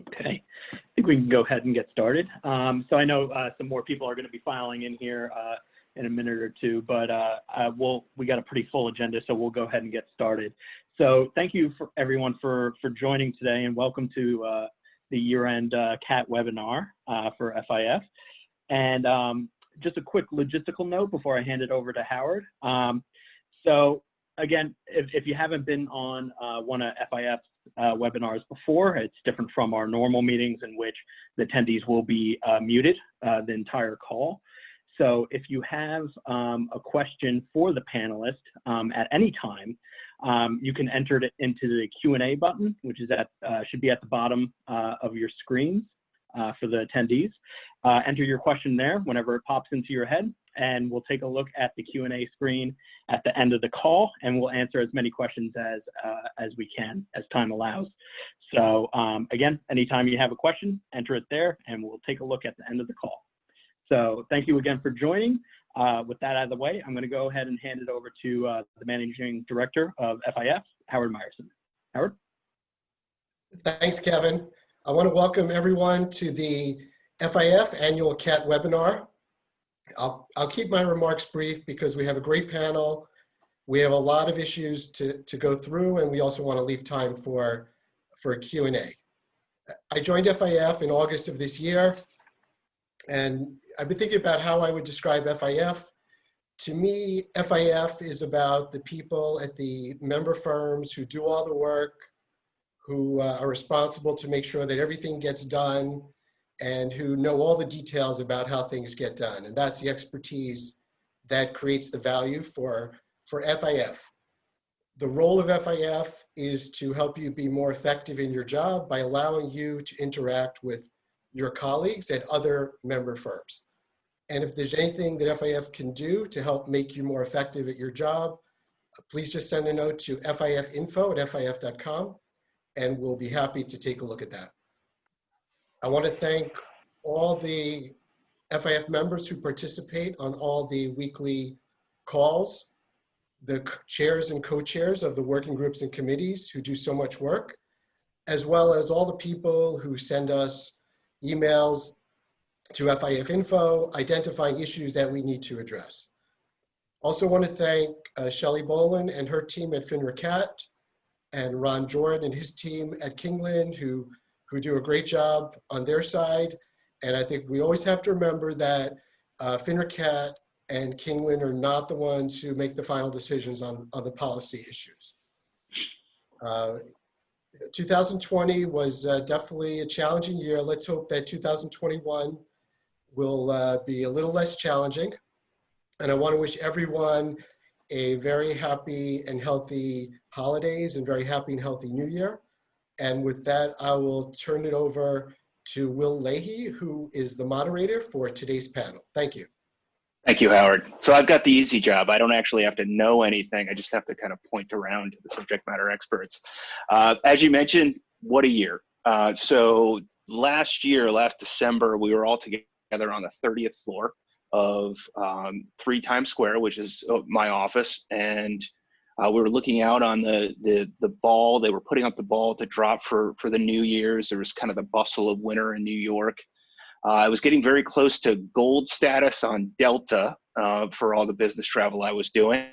Okay, I think we can go ahead and get started. So I know some more people are going to be filing in here in a minute or two, but we got a pretty full agenda, so we'll go ahead and get started. So thank you for everyone for joining today, and welcome to the year-end CAT webinar for FIF. And just a quick logistical note before I hand it over to Howard. So again, if you haven't been on one of FIF's webinars before, it's different from our normal meetings in which the attendees will be muted the entire call. So if you have a question for the panelist at any time, you can enter it into the Q&A button, which is should be at the bottom of your screens for the attendees. Enter your question there whenever it pops into your head, and we'll take a look at the Q&A screen at the end of the call, and we'll answer as many questions as we can, as time allows. So again, anytime you have a question, enter it there, and we'll take a look at the end of the call. So thank you again for joining. With that out of the way, I'm going to go ahead and hand it over to the Managing Director of FIF, Howard Meyerson. Howard? Thanks, Kevin. I want to welcome everyone to the FIF Annual CAT Webinar. I'll keep my remarks brief because we have a great panel. We have a lot of issues to go through, and we also want to leave time for a Q&A. I joined FIF in August of this year, and I've been thinking about how I would describe FIF. To me, FIF is about the people at the member firms who do all the work, who are responsible to make sure that everything gets done, and who know all the details about how things get done. And that's the expertise that creates the value for FIF. The role of FIF is to help you be more effective in your job by allowing you to interact with your colleagues at other member firms. And if there's anything that FIF can do to help make you more effective at your job, please just send a note to fifinfo@fif.com, and we'll be happy to take a look at that. I want to thank all the FIF members who participate on all the weekly calls, the chairs and co-chairs of the working groups and committees who do so much work, as well as all the people who send us emails to FIF Info identifying issues that we need to address. Also want to thank Shelley Boland and her team at FIF Year-End, and Ron Jordan and his team at Kingland who do a great job on their side. And I think we always have to remember that FIF Year-End and Kingland are not the ones who make the final decisions on the policy issues. 2020 was definitely a challenging year. Let's hope that 2021 will be a little less challenging. And I want to wish everyone a very happy and healthy holidays and very happy and healthy New Year. And with that, I will turn it over to Will Leahy, who is the moderator for today's panel. Thank you. Thank you, Howard. So I've got the easy job. I don't actually have to know anything. I just have to kind of point around to the subject matter experts. As you mentioned, what a year. So last December, we were all together on the 30th floor of 3 Times Square, which is my office. And we were looking out on the ball. They were putting up the ball to drop for the New Year's. There was kind of the bustle of winter in New York. I was getting very close to gold status on Delta for all the business travel I was doing.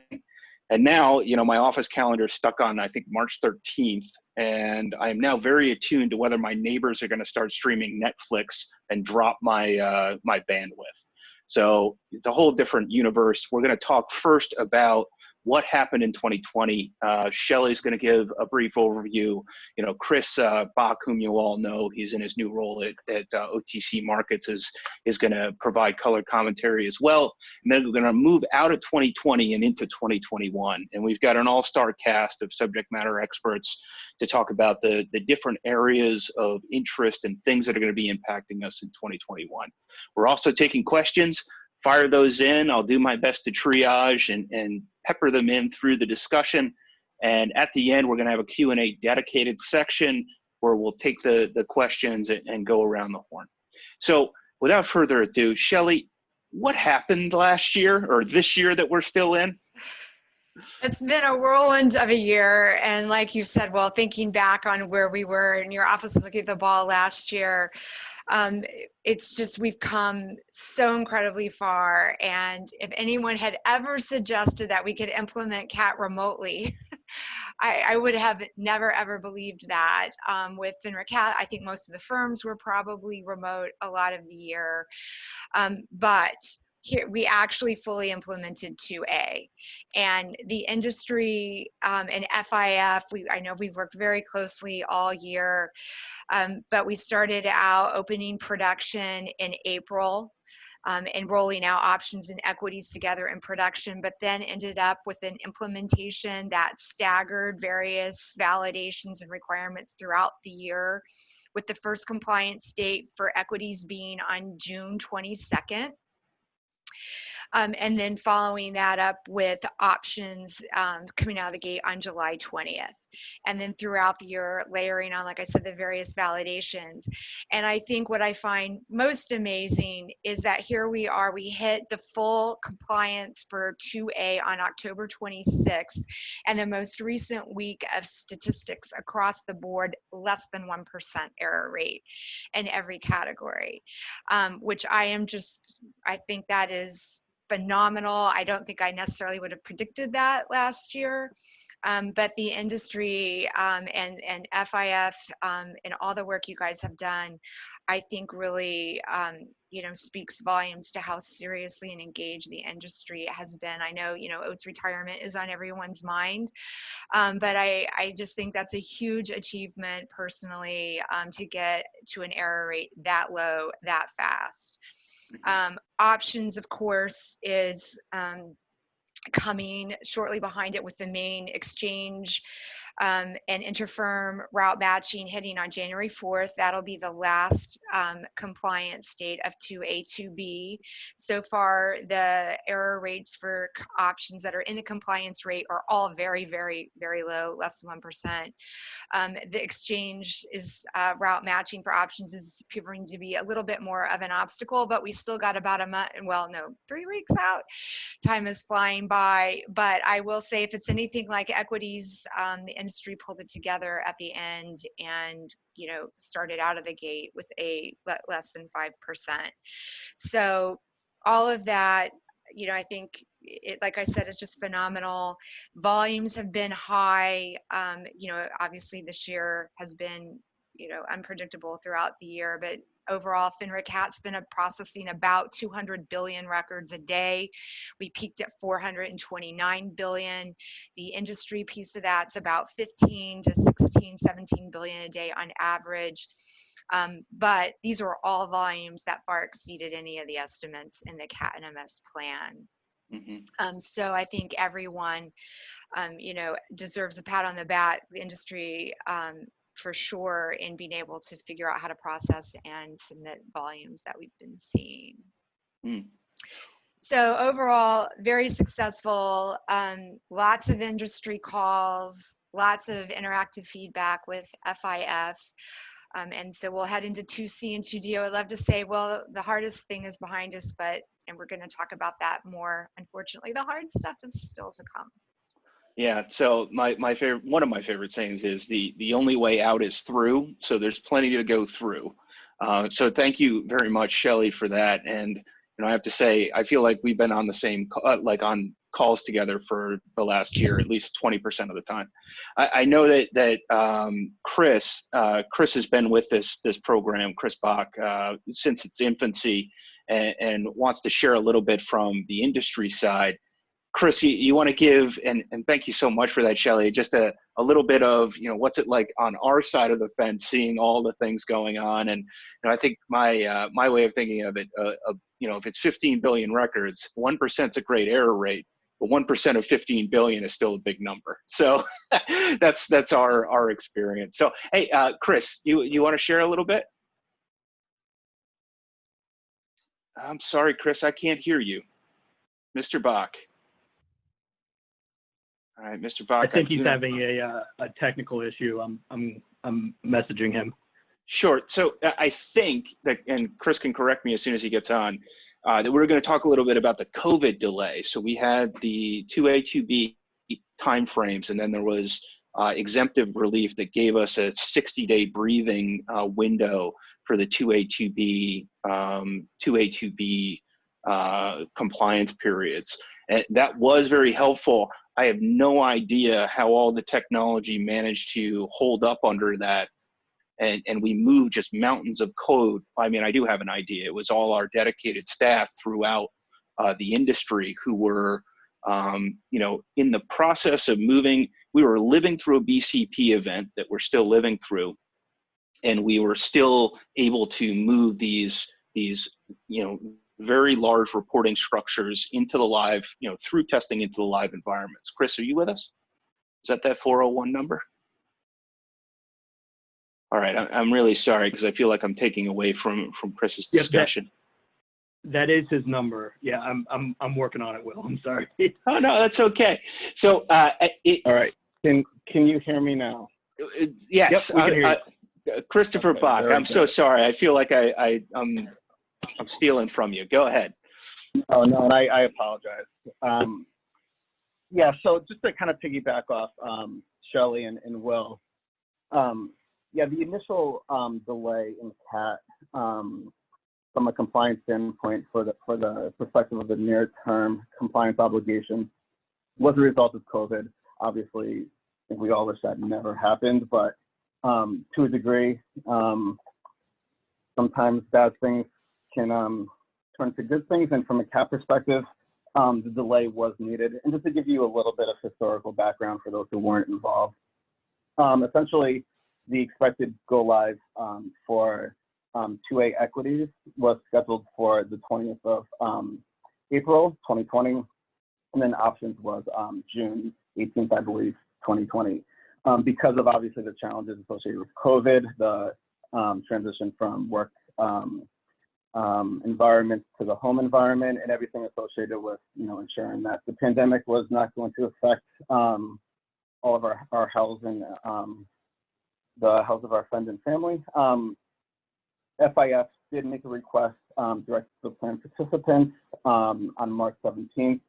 And now, you know, my office calendar is stuck on, I think, March 13th. And I am now very attuned to whether my neighbors are going to start streaming Netflix and drop my, my bandwidth. So it's a whole different universe. We're going to talk first about what happened in 2020. Shelley's going to give a brief overview. You know, Chris Bach, whom you all know, he's in his new role at OTC Markets, is going to provide color commentary as well. And then we're going to move out of 2020 and into 2021. And we've got an all-star cast of subject matter experts to talk about the different areas of interest and things that are going to be impacting us in 2021. We're also taking questions. Fire those in. I'll do my best to triage and pepper them in through the discussion. And at the end, we're going to have a Q&A dedicated section where we'll take the questions and go around the horn. So without further ado, Shelley, what happened last year or this year that we're still in? It's been a whirlwind of a year. And like you said, well, thinking back on where we were in your office looking at the ball last year, it's just, we've come so incredibly far. And if anyone had ever suggested that we could implement CAT remotely, I would have never ever believed that. With FINRA CAT, I think most of the firms were probably remote a lot of the year. But here we actually fully implemented 2A, and the industry and FIF, I know we've worked very closely all year, but we started out opening production in April. And rolling out options and equities together in production, but then ended up with an implementation that staggered various validations and requirements throughout the year, with the first compliance date for equities being on June 22nd. And then following that up with options coming out of the gate on July 20th. And then throughout the year, layering on, like I said, the various validations. And I think what I find most amazing is that here we are, we hit the full compliance for 2A on October 26th. And the most recent week of statistics across the board, less than 1% error rate in every category, which I think that is phenomenal. I don't think I necessarily would have predicted that last year, but the industry and FIF and all the work you guys have done, I think really speaks volumes to how seriously and engaged the industry has been. I know Oates' retirement is on everyone's mind, but I just think that's a huge achievement personally, to get to an error rate that low that fast. Options, of course, is coming shortly behind it with the main exchange and interfirm route matching hitting on January 4th. That'll be the last compliance date of 2A, 2B. So far, the error rates for options that are in the compliance rate are all very, very, very low, less than 1%. The exchange is route matching for options is proving to be a little bit more of an obstacle, but we still got about 3 weeks out. Time is flying by, but I will say, if it's anything like equities, the industry pulled it together at the end and started out of the gate with a less than 5%. So all of that, I think like I said, it's just phenomenal. Volumes have been high. Obviously this year has been unpredictable throughout the year, but overall, FINRA CAT's been processing about 200 billion records a day. We peaked at 429 billion. The industry piece of that's about 15 to 16, 17 billion a day on average. But these are all volumes that far exceeded any of the estimates in the CAT and MS plan. Mm-hmm. So I think everyone, deserves a pat on the back, the industry, for sure, in being able to figure out how to process and submit volumes that we've been seeing. So overall, very successful, lots of industry calls, lots of interactive feedback with FIF. And so we'll head into 2C and 2D. I would love to say, well, the hardest thing is behind us, and we're going to talk about that more. Unfortunately, the hard stuff is still to come. Yeah, so one of my favorite sayings is the only way out is through. So there's plenty to go through. So thank you very much, Shelley, for that. And I have to say, I feel like we've been on the same on calls together for the last year, at least 20% of the time. I know that Chris has been with this program, Chris Bach, since its infancy, and wants to share a little bit from the industry side. Chris, you want to give, and thank you so much for that, Shelley, just a little bit of, what's it like on our side of the fence, seeing all the things going on. And I think my way of thinking of it, if it's 15 billion records, 1% is a great error rate, but 1% of 15 billion is still a big number. So that's our experience. So, hey, Chris, you want to share a little bit? I'm sorry, Chris, I can't hear you. Mr. Bach. All right, Mr. Bach. I think he's having a technical issue. I'm messaging him. Sure. So I think that, and Chris can correct me as soon as he gets on, that we're going to talk a little bit about the COVID delay. So we had the 2A, 2B timeframes, and then there was exemptive relief that gave us a 60-day breathing window for the 2A, 2B compliance periods. And that was very helpful. I have no idea how all the technology managed to hold up under that. And we moved just mountains of code. I mean, I do have an idea. It was all our dedicated staff throughout the industry who were, you know, in the process of moving. We were living through a BCP event that we're still living through, and we were still able to move these, you know, very large reporting structures into the live, you know, through testing into the live environments. Chris, are you with us? Is that 401 number? All right, I'm really sorry because I feel like I'm taking away from Chris's discussion. Yep, that is his number. Yeah, I'm working on it, Will. I'm sorry. Oh no, that's okay. So all right, can you hear me now? Yes, yep, we can hear you. Christopher Okay, Bach. I'm so sorry. I feel like I'm stealing from you. Go ahead. Oh no, and I apologize. Yeah, so just to kind of piggyback off Shelley and Will. Yeah, the initial delay in CAT from a compliance standpoint for the perspective of the near-term compliance obligations was a result of COVID. Obviously, I think we all wish that never happened, but to a degree, sometimes bad things can turn to good things. And from a CAT perspective, the delay was needed. And just to give you a little bit of historical background for those who weren't involved, essentially, the expected go live for 2A equities was scheduled for the 20th of April 2020, and then options was June 18th, I believe, 2020. Because of obviously the challenges associated with COVID, the transition from work environment to the home environment, and everything associated with, you know, ensuring that the pandemic was not going to affect all of our health and the health of our friends and family. FIF did make a request direct to the plan participants on March 17th,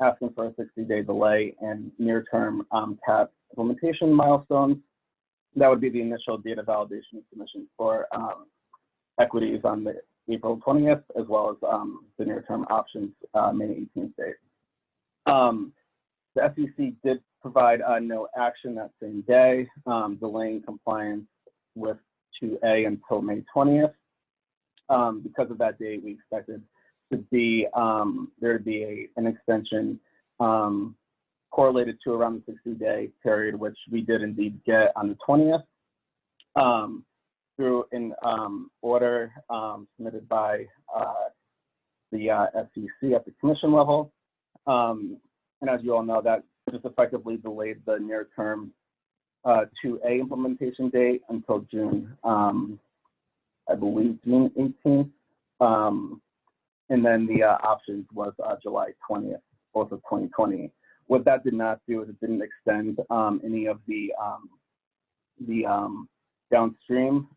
asking for a 60-day delay and near-term CAT implementation milestones. That would be the initial data validation submission for equities on the April 20th, as well as the near-term options May 18th date. The SEC did provide no action that same day, delaying compliance with 2A until May 20th. Because of that date, we expected to be there to be an extension correlated to around the 60-day period, which we did indeed get on the 20th through an order submitted by the SEC at the commission level. And as you all know, that just effectively delayed the near-term 2A implementation date until June, I believe June 18th. And then the options was July 20th, both of 2020. What that did not do is it didn't extend any of the downstream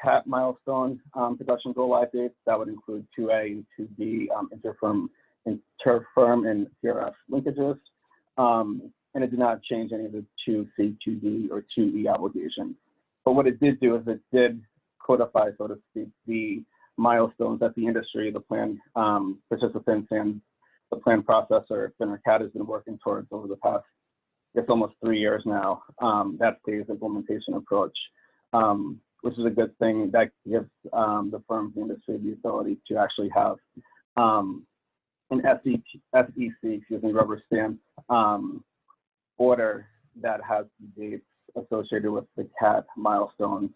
CAT milestone production go live dates. That would include 2A and 2B interfirm and CRF linkages. And it did not change any of the 2C, 2D, or 2E obligations. But what it did do is it did codify, so to speak, the milestones that the industry, the plan participants, and the plan processor, FINRA-CAT, has been working towards over the past, I guess, almost 3 years now. That phased implementation approach, which is a good thing. That gives the firms in the industry the ability to actually have an SEC, rubber stamp order that has the dates associated with the CAT milestones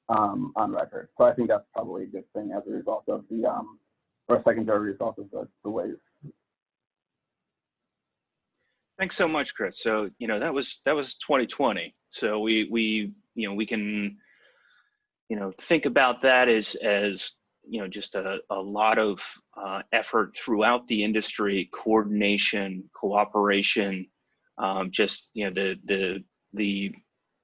on record. So I think that's probably a good thing as a result of the, or a secondary result of the delays. Thanks so much, Chris. So, you know, that was 2020. So we you know, we can, you know, think about that as you know, just a lot of effort throughout the industry, coordination, cooperation, just, you know,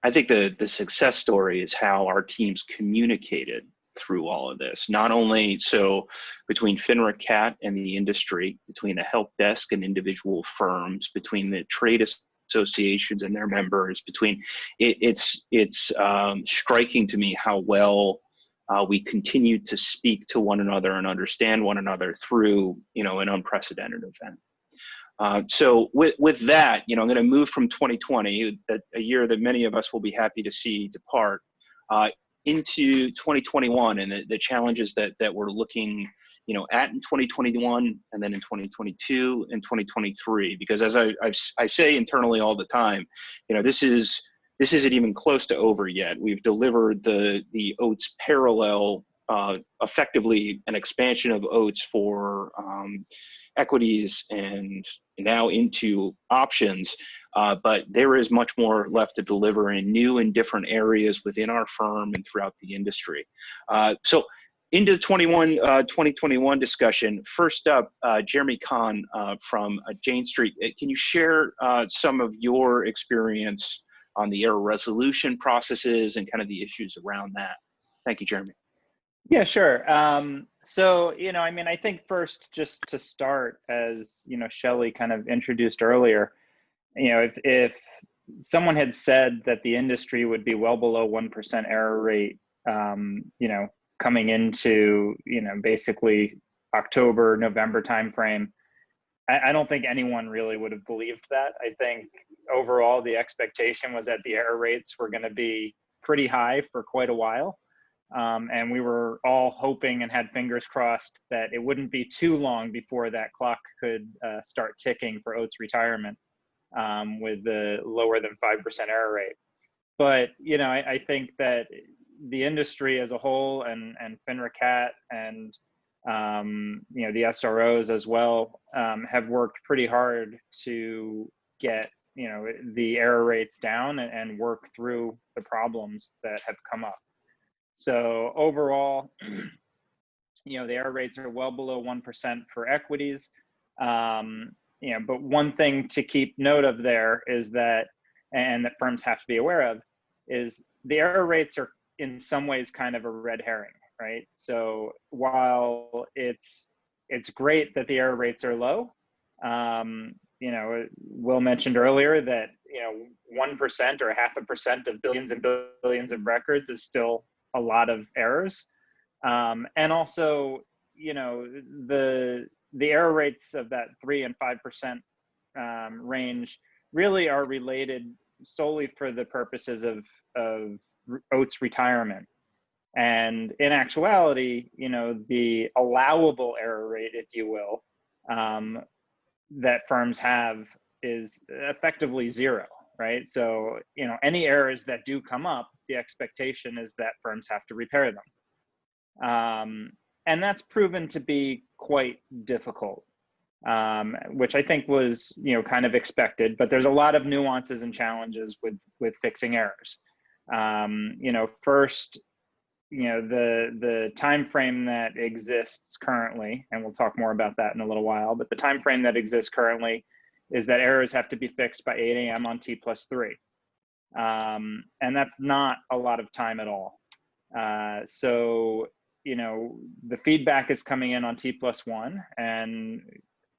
I think the success story is how our teams communicated through all of this. Not only so between FINRA CAT and the industry, between the help desk and individual firms, between the trade associations and their members, between it's striking to me how well we continue to speak to one another and understand one another through, you know, an unprecedented event. So with that, you know, I'm going to move from 2020, that a year that many of us will be happy to see depart, into 2021 and the challenges that we're looking, you know, at in 2021 and then in 2022 and 2023. Because as I say internally all the time, you know, this isn't even close to over yet. We've delivered the OATS parallel, effectively an expansion of OATS for equities and now into options, but there is much more left to deliver in new and different areas within our firm and throughout the industry. So into 2021 discussion, first up, Jeremy Kahn from Jane Street. Can you share some of your experience on the error resolution processes and kind of the issues around that? Thank you, Jeremy. Yeah, sure. So, you know, I mean, I think first, just to start, as, you know, Shelley kind of introduced earlier, you know, if someone had said that the industry would be well below 1% error rate, you know, coming into, you know, basically October, November timeframe, I don't think anyone really would have believed that. I think overall the expectation was that the error rates were going to be pretty high for quite a while. And we were all hoping and had fingers crossed that it wouldn't be too long before that clock could start ticking for OATS retirement with the lower than 5% error rate. But, you know, I think that the industry as a whole and FINRA CAT and, you know, the SROs as well have worked pretty hard to get, you know, the error rates down and work through the problems that have come up. So overall, you know, the error rates are well below 1% for equities. You know, but one thing to keep note of there is that, and that firms have to be aware of, is the error rates are in some ways kind of a red herring, right? So while it's great that the error rates are low, you know, Will mentioned earlier that, you know, 1% or 0.5% of billions and billions of records is still a lot of errors. And also, you know, the error rates of that 3 and 5% range really are related solely for the purposes of OATS retirement. And in actuality, you know, the allowable error rate, if you will, that firms have is effectively zero, right? So, you know, any errors that do come up, the expectation is that firms have to repair them. And that's proven to be quite difficult, which I think was, you know, kind of expected, but there's a lot of nuances and challenges with fixing errors. You know, first, you know, the time frame that exists currently, and we'll talk more about that in a little while, but the time frame that exists currently is that errors have to be fixed by 8 a.m. on T+3. And that's not a lot of time at all. So, you know, the feedback is coming in on T+1, and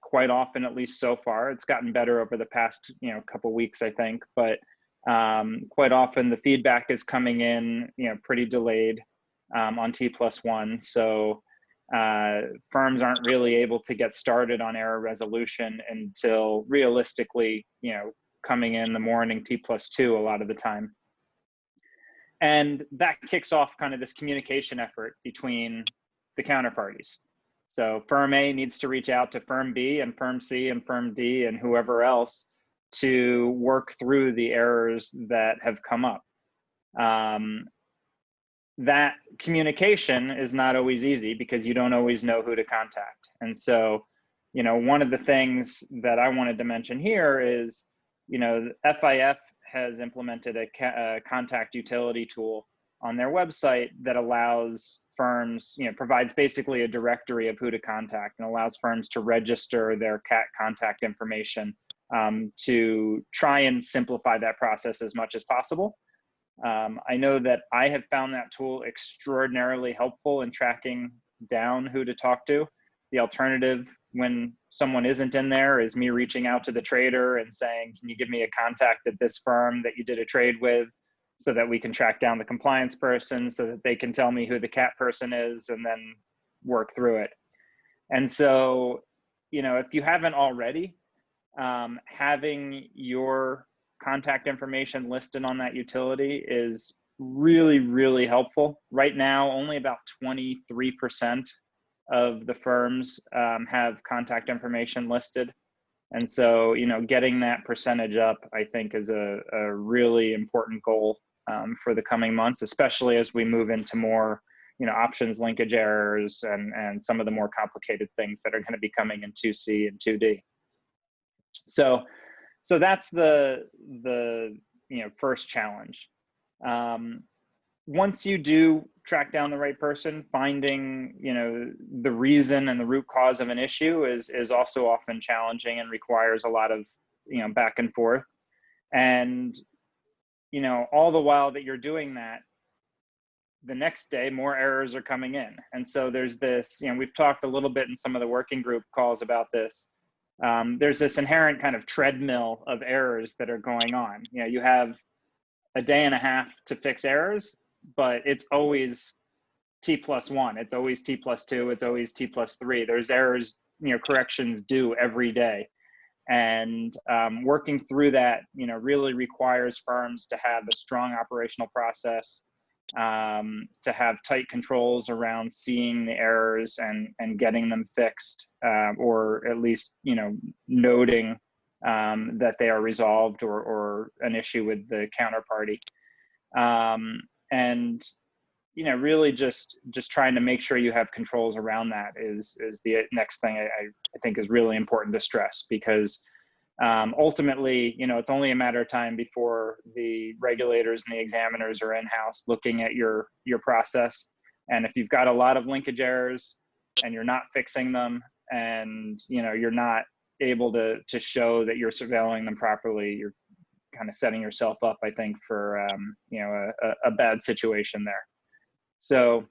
quite often, at least so far, it's gotten better over the past, you know, couple weeks, I think, but quite often the feedback is coming in, you know, pretty delayed on T+1. So firms aren't really able to get started on error resolution until realistically, you know, coming in the morning T+2 a lot of the time. And that kicks off kind of this communication effort between the counterparties. So firm A needs to reach out to firm B and firm C and firm D and whoever else to work through the errors that have come up. That communication is not always easy because you don't always know who to contact. And so, you know, one of the things that I wanted to mention here is, you know, FIF has implemented a contact utility tool on their website that allows firms, you know, provides basically a directory of who to contact and allows firms to register their CAT contact information to try and simplify that process as much as possible. I know that I have found that tool extraordinarily helpful in tracking down who to talk to. The alternative when someone isn't in there is me reaching out to the trader and saying, can you give me a contact at this firm that you did a trade with, so that we can track down the compliance person, so that they can tell me who the CAT person is, and then work through it. And so, you know, if you haven't already, having your contact information listed on that utility is really, really helpful. Right now, only about 23% of the firms have contact information listed. And so, you know, getting that percentage up, I think, is a really important goal for the coming months, especially as we move into more, you know, options linkage errors and some of the more complicated things that are going to be coming in 2C and 2D. So that's the you know, first challenge. Once you do track down the right person, finding, you know, the reason and the root cause of an issue is also often challenging and requires a lot of, you know, back and forth. And, you know, all the while that you're doing that, the next day more errors are coming in. And so there's this, you know, we've talked a little bit in some of the working group calls about this. There's this inherent kind of treadmill of errors that are going on. You know, you have a day and a half to fix errors, but it's always T+1, it's always T+2, it's always T+3. There's errors, you know, corrections due every day. And working through that, you know, really requires firms to have a strong operational process, to have tight controls around seeing the errors and getting them fixed, or at least, you know, noting that they are resolved or an issue with the counterparty. And, you know, really just trying to make sure you have controls around that is the next thing I think is really important to stress, because ultimately, you know, it's only a matter of time before the regulators and the examiners are in-house looking at your process. And if you've got a lot of linkage errors and you're not fixing them, and, you know, you're not able to show that you're surveilling them properly, you're kind of setting yourself up, I think, for you know, a bad situation there. So,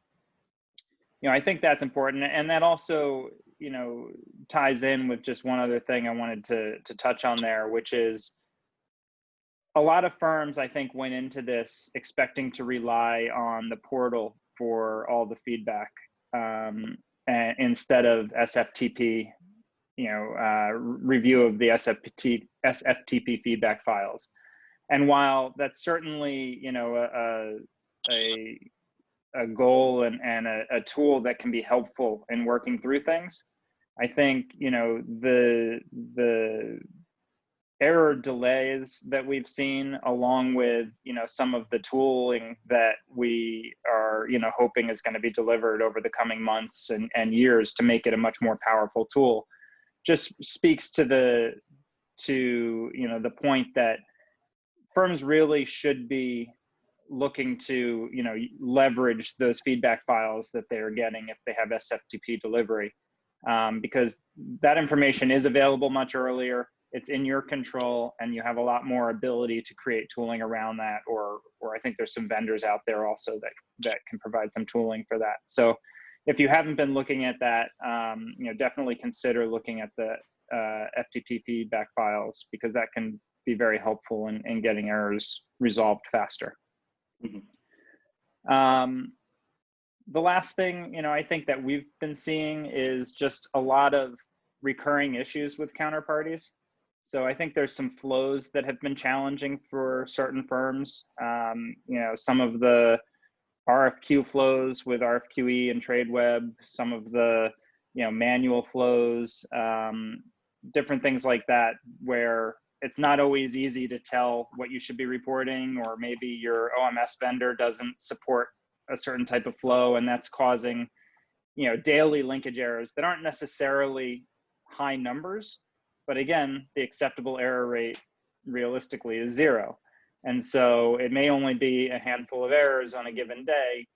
you know, I think that's important. And that also, you know, ties in with just one other thing I wanted to touch on there, which is a lot of firms, I think, went into this expecting to rely on the portal for all the feedback, and instead of SFTP, you know, review of the SFTP feedback files. And while that's certainly, you know, a goal and a tool that can be helpful in working through things, I think, you know, the error delays that we've seen, along with, you know, some of the tooling that we are, you know, hoping is going to be delivered over the coming months and years to make it a much more powerful tool, just speaks to you know, the point that firms really should be looking to, you know, leverage those feedback files that they're getting if they have SFTP delivery, because that information is available much earlier, it's in your control, and you have a lot more ability to create tooling around that, or I think there's some vendors out there also that can provide some tooling for that. So if you haven't been looking at that, you know, definitely consider looking at the FTP feedback files, because that can be very helpful in getting errors resolved faster. Mm-hmm. The last thing, you know, I think that we've been seeing is just a lot of recurring issues with counterparties. So I think there's some flows that have been challenging for certain firms. You know, some of the RFQ flows with RFQE and TradeWeb, some of the, you know, manual flows, different things like that, where it's not always easy to tell what you should be reporting, or maybe your OMS vendor doesn't support a certain type of flow, and that's causing, you know, daily linkage errors that aren't necessarily high numbers, but again, the acceptable error rate realistically is 0. And so it may only be a handful of errors on a given day,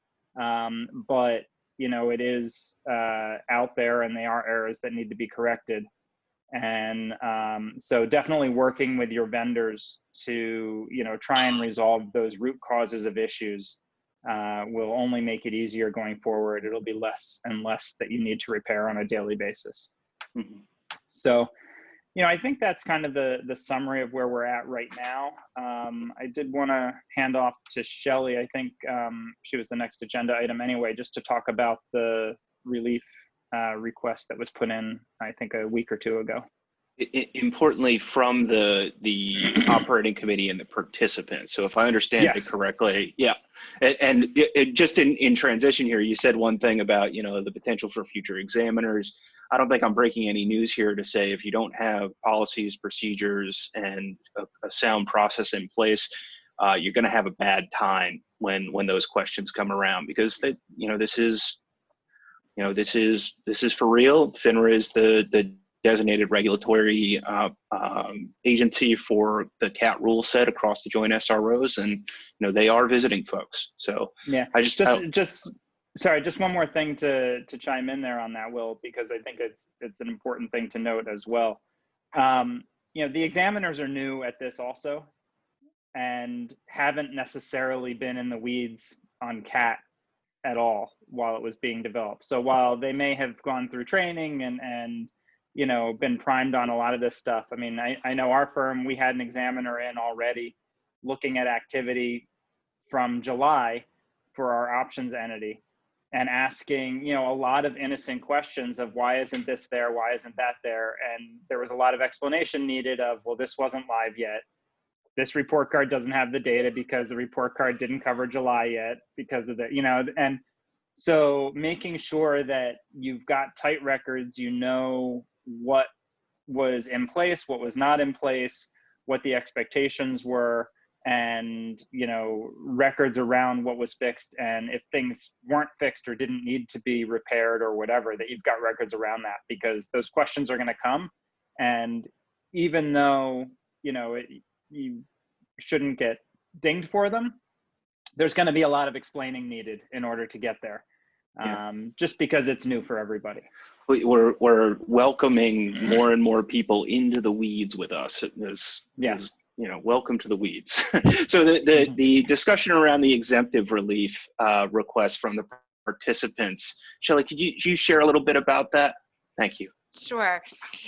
but, you know, it is out there, and they are errors that need to be corrected. And so definitely working with your vendors to, try and resolve those root causes of issues will only make it easier going forward. It'll be less and less that you need to repair on a daily basis. Mhm. So, I think that's kind of the summary of where we're at right now. I did want to hand off to Shelley. I think she was the next agenda item anyway, just to talk about the relief request that was put in, I think, a week or two ago. Importantly, from the operating committee and the participants. So if I understand it correctly, yeah. And just in transition here, you said one thing about, the potential for future examiners. I don't think I'm breaking any news here to say if you don't have policies, procedures, and a sound process in place, you're going to have a bad time when those questions come around, because this is for real. FINRA is the designated regulatory agency for the CAT rule set across the joint SROs, and they are visiting folks. So yeah, I sorry, just one more thing to chime in there on that, Will, because I think it's an important thing to note as well. The examiners are new at this also, and haven't necessarily been in the weeds on CAT at all while it was being developed. So while they may have gone through training and been primed on a lot of this stuff, I mean, I know our firm, we had an examiner in already looking at activity from July for our options entity, and asking, a lot of innocent questions of why isn't this there? Why isn't that there? And there was a lot of explanation needed of, well, this wasn't live yet. This report card doesn't have the data because the report card didn't cover July yet because of the, and so making sure that you've got tight records, what was in place, what was not in place, what the expectations were, and records around what was fixed, and if things weren't fixed or didn't need to be repaired or whatever, that you've got records around that, because those questions are going to come. And even though you shouldn't get dinged for them, there's going to be a lot of explaining needed in order to get there. Just because it's new for everybody. We're welcoming more and more people into the weeds with us. Welcome to the weeds. So the discussion around the exemptive relief request from the participants, Shelley, could you share a little bit about that? Thank you. Sure.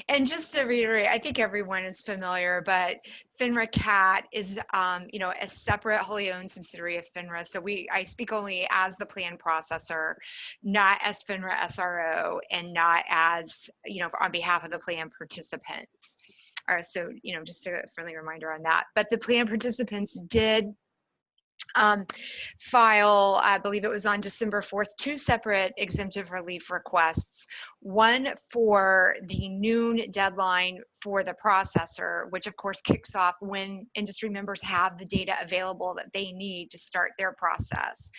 And just to reiterate, I think everyone is familiar, but FINRA CAT is, a separate wholly owned subsidiary of FINRA. So I speak only as the plan processor, not as FINRA SRO, and not as, on behalf of the plan participants. So, just a friendly reminder on that. But the plan participants did file, I believe it was on December 4th, 2 separate exemptive relief requests. One for the noon deadline for the processor, which of course kicks off when industry members have the data available that they need to start their process.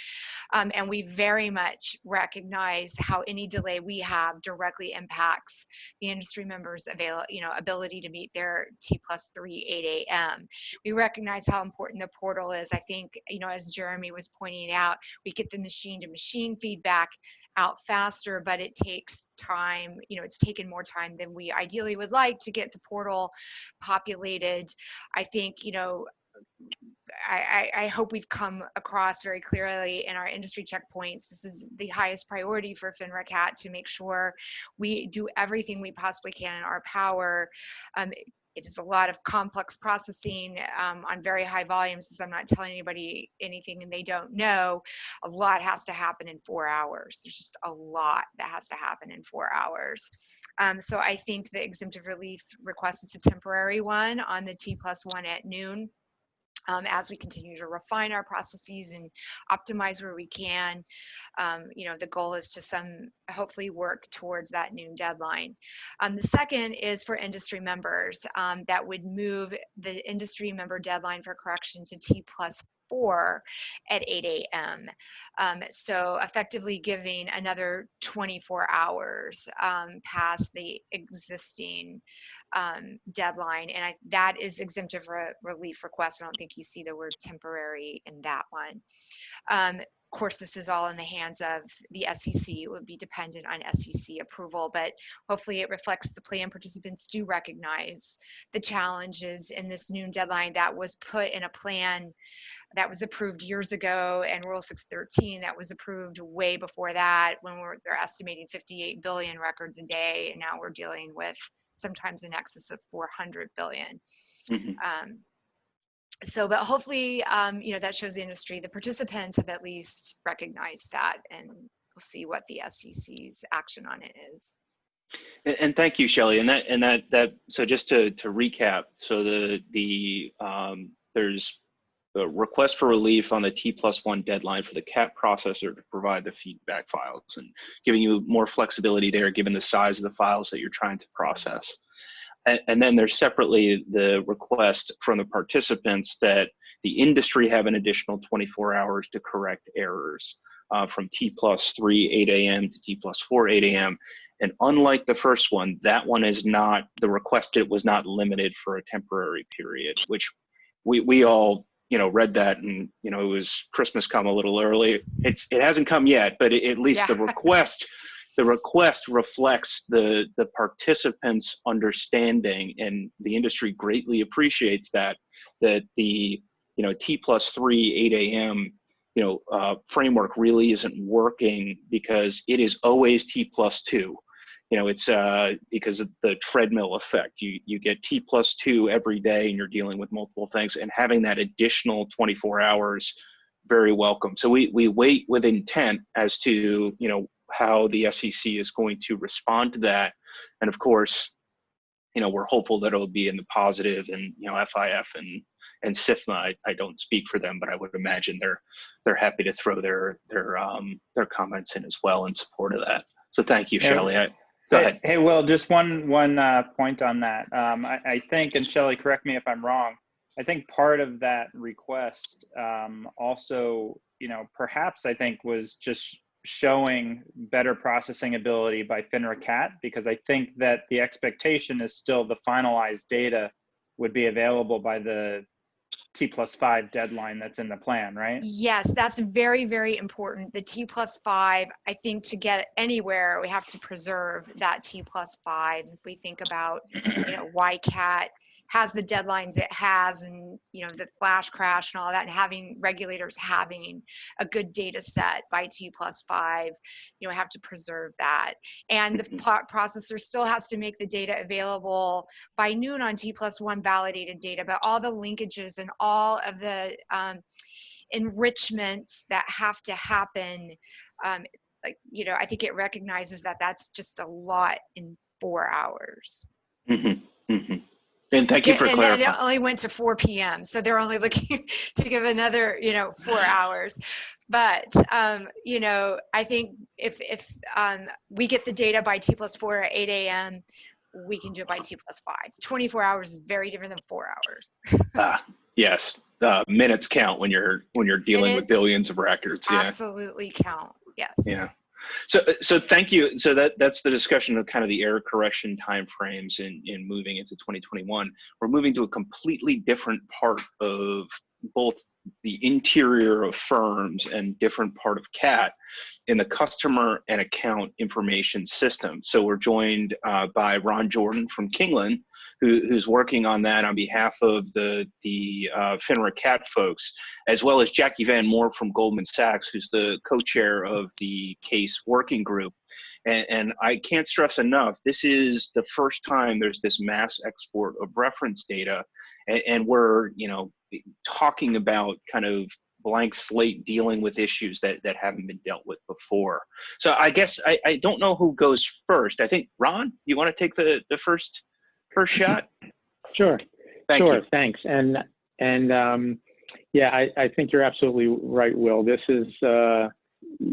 And we very much recognize how any delay we have directly impacts the industry members' ability to meet their T+3 8 a.m. We recognize how important the portal is. I think, as Jeremy was pointing out, we get the machine-to-machine feedback out faster, but it takes time. It's taken more time than we ideally would like to get the portal populated. I think, I hope we've come across very clearly in our industry checkpoints. This is the highest priority for FINRA CAT, to make sure we do everything we possibly can in our power. It is a lot of complex processing on very high volumes, as I'm not telling anybody anything and they don't know. A lot has to happen in 4 hours. There's just a lot that has to happen in 4 hours. So I think the exemptive relief request is a temporary one on the T+1 at noon. As we continue to refine our processes and optimize where we can, the goal is to hopefully work towards that noon deadline. The second is for industry members, that would move the industry member deadline for correction to T+4 at 8 a.m. So effectively giving another 24 hours past the existing deadline, and that is exemptive relief request. I don't think you see the word temporary in that one. Of course, this is all in the hands of the SEC. It would be dependent on SEC approval, but hopefully it reflects the plan participants do recognize the challenges in this noon deadline that was put in a plan that was approved years ago, and Rule 613 that was approved way before that, when they're estimating 58 billion records a day, and now we're dealing with sometimes in excess of 400 billion. Mm-hmm. But hopefully, that shows the industry, the participants have at least recognized that, and we'll see what the SEC's action on it is. And thank you, Shelley. So just to recap, so there's a request for relief on the T+1 deadline for the CAT processor to provide the feedback files, and giving you more flexibility there given the size of the files that you're trying to process. And then there's separately the request from the participants that the industry have an additional 24 hours to correct errors from T+3 8 a.m. to T+4 8 a.m. And unlike the first one, that one is not, the request was not limited for a temporary period, which we all read that, and it was Christmas come a little early. It hasn't come yet, but at least the request reflects the participants' understanding, and the industry greatly appreciates that the T+3 8 a.m. Framework really isn't working, because it is always T+2. It's because of the treadmill effect. You get T+2 every day, and you're dealing with multiple things, and having that additional 24 hours, very welcome. So we wait with intent as to how the SEC is going to respond to that, and of course, we're hopeful that it'll be in the positive. And FIF and SIFMA, I don't speak for them, but I would imagine they're happy to throw their comments in as well in support of that. So thank you, Shelley. Go ahead. Hey, Will, just one point on that. I think, and Shelley, correct me if I'm wrong, I think part of that request also, perhaps I think was just showing better processing ability by FINRA CAT, because I think that the expectation is still the finalized data would be available by the T+5 deadline that's in the plan, right? Yes, that's very, very important. The T+5, I think to get anywhere, we have to preserve that T+5. If we think about, why CAT has the deadlines it has, and the flash crash and all that, and having regulators having a good data set by T+5, have to preserve that. And the processor still has to make the data available by noon on T+1 validated data, but all the linkages and all of the enrichments that have to happen, I think it recognizes that that's just a lot in 4 hours. Mm-hmm. Mm-hmm. And thank you for clarifying. And it only went to 4 p.m. So they're only looking to give another, 4 hours. But, I think if we get the data by T+4 at 8 a.m., we can do it by T+5. 24 hours is very different than 4 hours. Yes. Minutes count when you're dealing with billions of records. Yeah. Absolutely count. Yes. Yeah. So thank you. So that's the discussion of kind of the error correction timeframes in moving into 2021. We're moving to a completely different part of both the interior of firms and different part of CAT in the customer and account information system. So we're joined by Ron Jordan from Kingland, who's working on that on behalf of the FINRA CAT folks, as well as Jackie Van Moore from Goldman Sachs, who's the co-chair of the case working group. And I can't stress enough, this is the first time there's this mass export of reference data, and we're talking about kind of blank slate dealing with issues that haven't been dealt with before. So I guess I don't know who goes first. I think, Ron, you want to take the first shot? Sure. Thank you. Thanks. And yeah, I think you're absolutely right, Will. This is the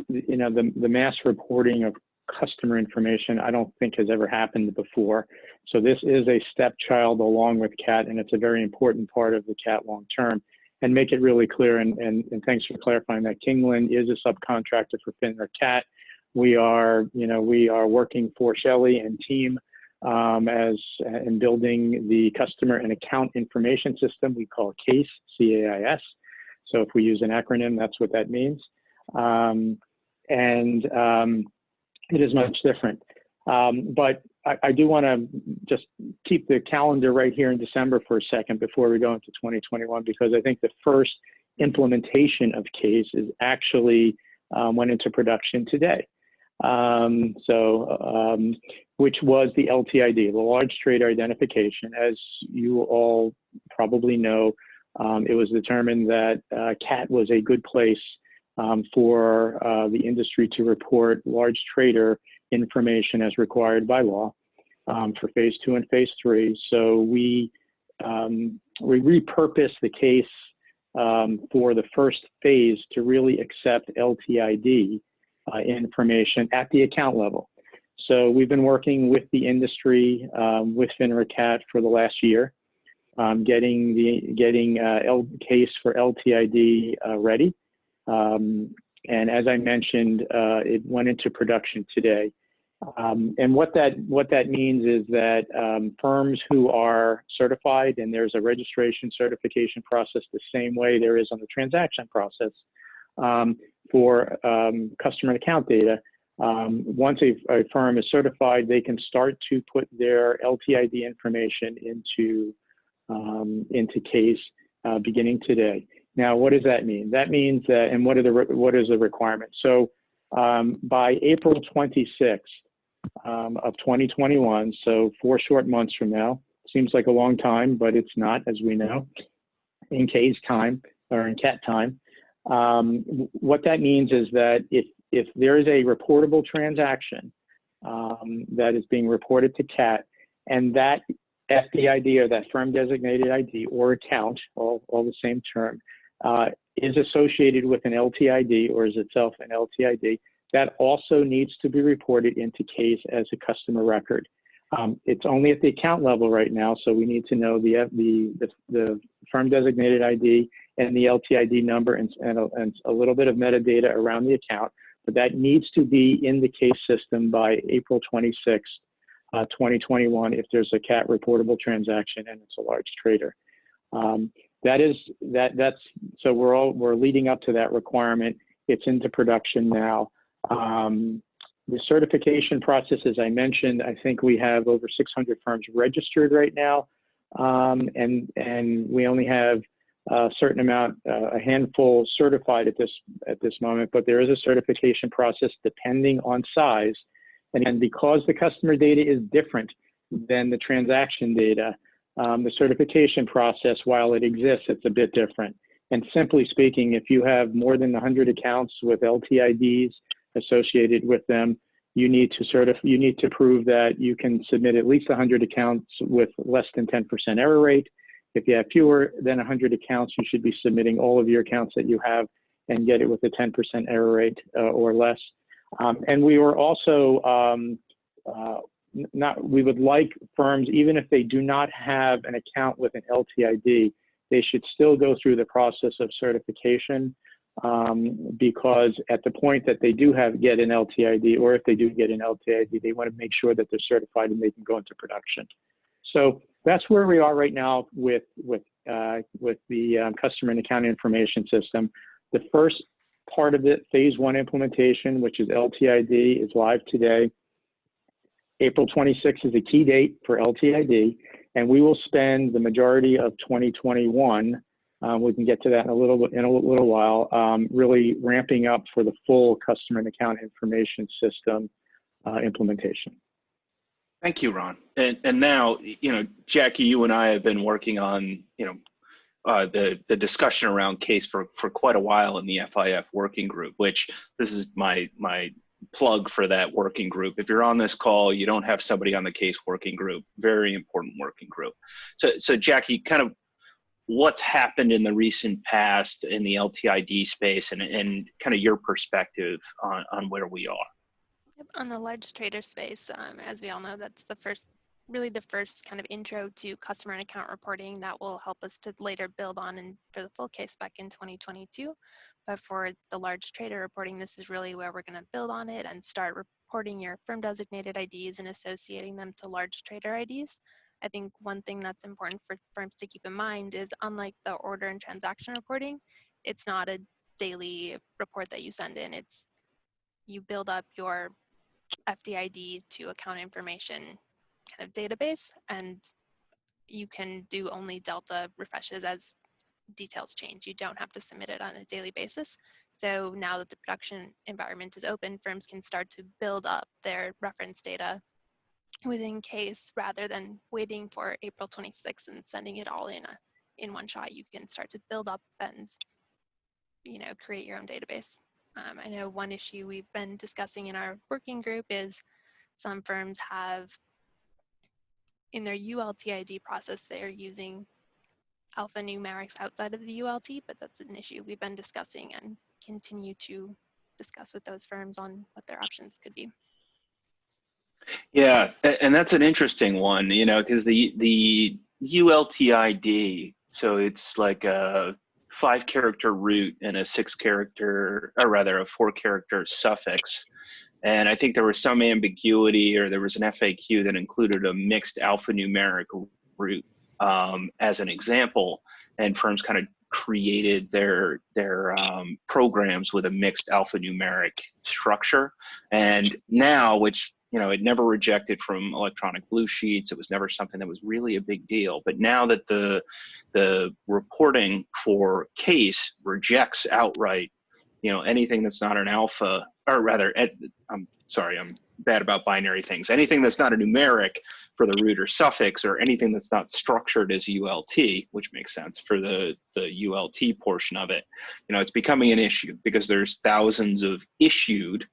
mass reporting of customer information, I don't think has ever happened before. So this is a stepchild along with CAT, and it's a very important part of the CAT long term. And make it really clear, and thanks for clarifying that Kingland is a subcontractor for FINRA CAT. We are working for Shelley and team as in building the customer and account information system we call CAIS, C-A-I-S. So if we use an acronym, that's what that means. It is much different. But I do want to just keep the calendar right here in December for a second before we go into 2021, because I think the first implementation of CAIS is actually went into production today. Which was the LTID, the Large Trader Identification. As you all probably know, it was determined that CAT was a good place for the industry to report large trader information as required by law for phase 2 and phase 3. So we repurposed the case for the first phase to really accept LTID information at the account level. So we've been working with the industry, with FINRA CAT for the last year, getting case for LTID ready. And as I mentioned, it went into production today. And what that means is that firms who are certified, and there's a registration certification process the same way there is on the transaction process for customer and account data. Once a firm is certified, they can start to put their LTID information into CAIS beginning today. Now, what does that mean? That means that, and what is the requirement? So by April 26th of 2021, so 4 short months from now, seems like a long time, but it's not, as we know, in CAIS time or in CAT time. What that means is that if there is a reportable transaction that is being reported to CAT, and that FDID or that firm designated ID or account, all the same term, is associated with an LTID or is itself an LTID, that also needs to be reported into CAIS as a customer record. It's only at the account level right now, so we need to know the firm designated ID and the LTID number and a little bit of metadata around the account, but that needs to be in the CAIS system by April 26th, 2021 if there's a CAT reportable transaction and it's a large trader. So we're leading up to that requirement. It's into production now. The certification process, as I mentioned, I think we have over 600 firms registered right now, and we only have a certain amount, a handful certified at this moment. But there is a certification process depending on size, and because the customer data is different than the transaction data, the certification process, while it exists, it's a bit different. And simply speaking, if you have more than 100 accounts with LTIDs associated with them, you need to prove that you can submit at least 100 accounts with less than 10% error rate. If you have fewer than 100 accounts, you should be submitting all of your accounts that you have and get it with a 10% error rate or less. And we were also we would like firms, even if they do not have an account with an LTID, they should still go through the process of certification, because at the point that they do get an LTID, or if they do get an LTID, they want to make sure that they're certified and they can go into production. So that's where we are right now with the customer and account information system. The first part of it, phase 1 implementation, which is LTID, is live today. April 26th is a key date for LTID, and we will spend the majority of 2021. We can get to that in a little while. Really ramping up for the full customer and account information system implementation. Thank you, Ron. And now, Jackie, you and I have been working on, the discussion around CAIS for quite a while in the FIF working group, which this is my plug for that working group. If you're on this call, you don't have somebody on the CAIS working group, very important working group. So Jackie, kind of what's happened in the recent past in the LTID space and kind of your perspective on where we are. On the large trader space, as we all know, that's really the first kind of intro to customer and account reporting that will help us to later build on and for the full case back in 2022. But for the large trader reporting, this is really where we're going to build on it and start reporting your firm designated IDs and associating them to large trader IDs. I think one thing that's important for firms to keep in mind is, unlike the order and transaction reporting, it's not a daily report that you send in. It's you build up your FDID to account information kind of database, and you can do only delta refreshes as details change. You don't have to submit it on a daily basis. So now that the production environment is open, firms can start to build up their reference data within case, rather than waiting for April 26th and sending it all in one shot. You can start to build up and, you know, create your own database. I know one issue we've been discussing in our working group is some firms have, in their ULTID process, they're using alphanumerics outside of the ULT, but that's an issue we've been discussing and continue to discuss with those firms on what their options could be. Yeah, and that's an interesting one, you know, because the ULTID, so it's like a 5-character root and a 6-character, or rather a 4-character suffix. And I think there was some ambiguity, or there was an FAQ that included a mixed alphanumeric root as an example, and firms kind of created their programs with a mixed alphanumeric structure. And now, which, you know, it never rejected from electronic blue sheets, it was never something that was really a big deal. But now that the reporting for case rejects outright, you know, anything that's not an alpha, or rather, I'm sorry, I'm bad about binary things. Anything that's not a numeric for the root or suffix, or anything that's not structured as ULT, which makes sense for the ULT portion of it, you know, it's becoming an issue because there's thousands of issued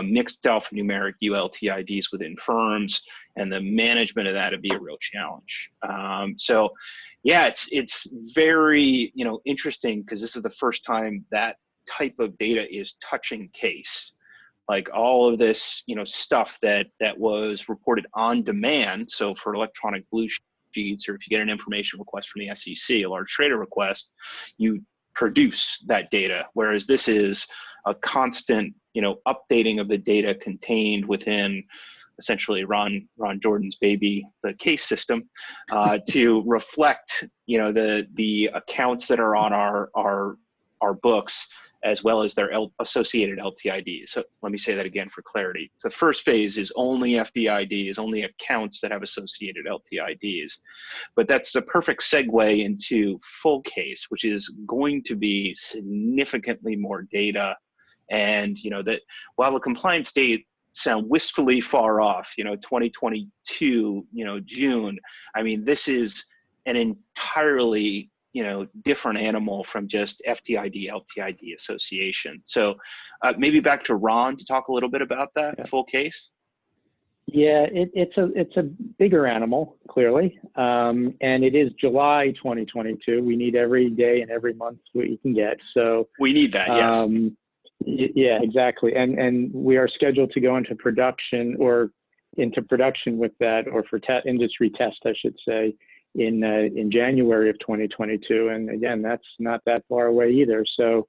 mixed alphanumeric ULTIDs within firms, and the management of that would be a real challenge. So yeah, it's very, you know, interesting, because this is the first time that type of data is touching case. Like all of this, you know, stuff that was reported on demand. So for electronic blue sheets, or if you get an information request from the SEC, a large trader request, you produce that data. Whereas this is a constant, you know, updating of the data contained within essentially Ron Jordan's baby, the case system, to reflect, you know, the accounts that are on our books, as well as their associated LTIDs. So let me say that again for clarity. The first phase is only FDIDs, only accounts that have associated LTIDs. But that's the perfect segue into full case, which is going to be significantly more data. And, you know, that while the compliance date sound wistfully far off, you know, 2022, you know, June, I mean, this is an entirely, you know, different animal from just FDID, LTID association. So maybe back to Ron to talk a little bit about that full case. Yeah, it's a bigger animal, clearly, and it is July 2022. We need every day and every month we can get. So we need that, yes. Yeah, exactly. And we are scheduled to go into production with that, or for industry test, I should say, in January of 2022. And again, that's not that far away either. So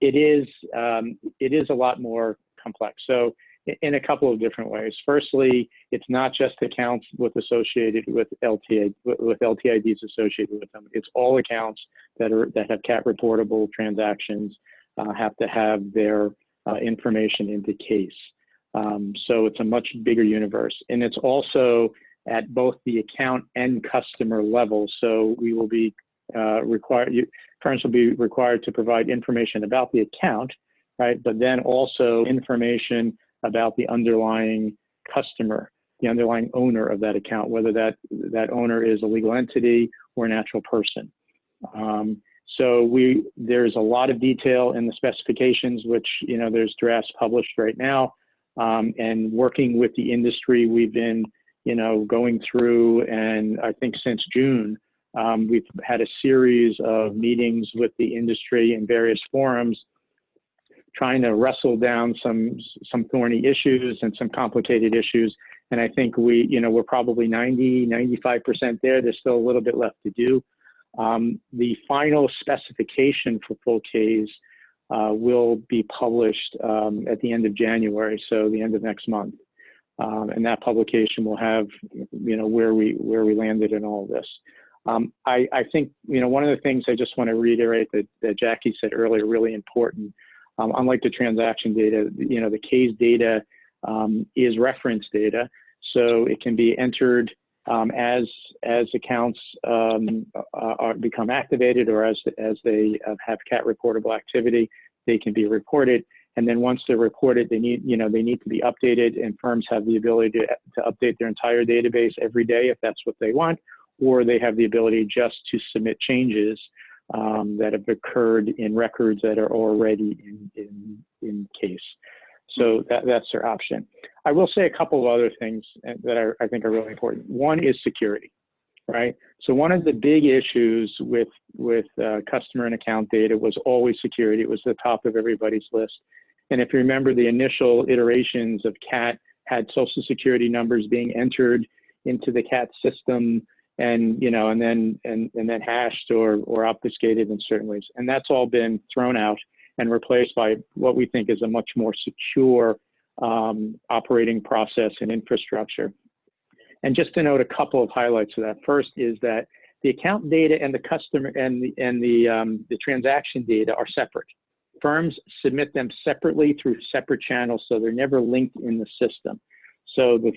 it is a lot more complex. So in a couple of different ways. Firstly, it's not just accounts associated with LTIDs associated with them. It's all accounts that have CAT reportable transactions have to have their information into case. So it's a much bigger universe, and it's also at both the account and customer level. So we will be firms will be required to provide information about the account, right? But then also information about the underlying customer, the underlying owner of that account, whether that owner is a legal entity or a natural person. So there's a lot of detail in the specifications, which, you know, there's drafts published right now, and working with the industry, we've been, you know, going through, and I think since June, we've had a series of meetings with the industry in various forums, trying to wrestle down some thorny issues and some complicated issues. And I think we're probably 95% there. There's still a little bit left to do. The final specification for full case will be published at the end of January, so the end of next month. And that publication will have, where we landed in all of this. I think, one of the things I just want to reiterate that Jackie said earlier, really important. Unlike the transaction data, the case data is reference data, so it can be entered as accounts become activated, or as they have CAT reportable activity, they can be reported. And then once they're reported, they need to be updated, and firms have the ability to update their entire database every day if that's what they want, or they have the ability just to submit changes that have occurred in records that are already in case. So that's their option. I will say a couple of other things that I think are really important. One is security, right? So one of the big issues with customer and account data was always security. It was the top of everybody's list. And if you remember, the initial iterations of CAT had social security numbers being entered into the CAT system, and then hashed or obfuscated in certain ways. And that's all been thrown out and replaced by what we think is a much more secure operating process and infrastructure. And just to note a couple of highlights of that. First is that the account data and the customer and the transaction data are separate. Firms submit them separately through separate channels, so they're never linked in the system. So the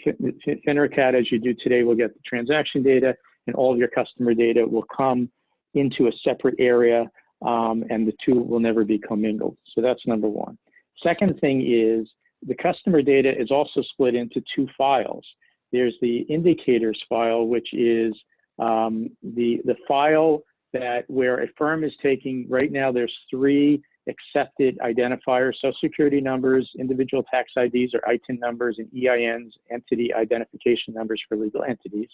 FINRA CAT, as you do today, will get the transaction data, and all of your customer data will come into a separate area, and the two will never be commingled. So that's number one. Second thing is the customer data is also split into two files. There's the indicators file, which is the file where a firm is taking, right now there's 3 accepted identifiers: social security numbers, individual tax IDs or ITIN numbers, and EINs, entity identification numbers for legal entities.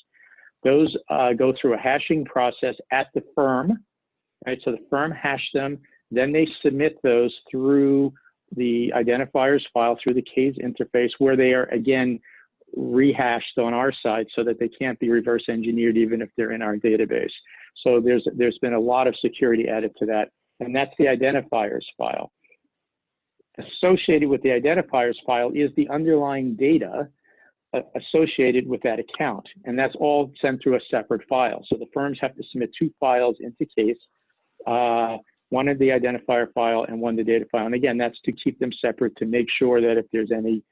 Those go through a hashing process at the firm, right? So the firm hashed them, then they submit those through the identifiers file, through the case interface, where they are again rehashed on our side so that they can't be reverse engineered even if they're in our database. So there's been a lot of security added to that, and that's the identifiers file. Associated with the identifiers file is the underlying data associated with that account, and that's all sent through a separate file. So the firms have to submit 2 files into case, one of the identifier file and one the data file. And again, that's to keep them separate, to make sure that if there's any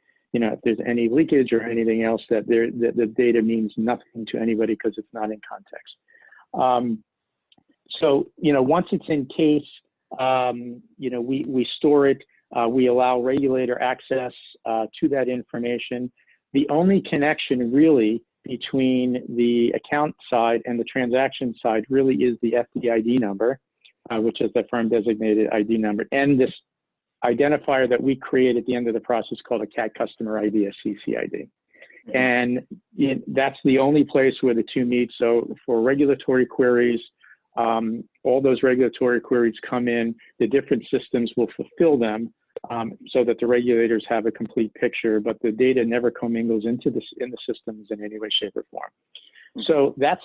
leakage or anything else, that the data means nothing to anybody because it's not in context. So once it's in case, we store it. We allow regulator access to that information. The only connection really between the account side and the transaction side really is the FDID number, which is the firm designated ID number, and this identifier that we create at the end of the process called a CAT customer ID, a CCID. And that's the only place where the two meet. So for regulatory queries, all those regulatory queries come in, the different systems will fulfill them so that the regulators have a complete picture, but the data never commingles in the systems in any way, shape, or form. So that's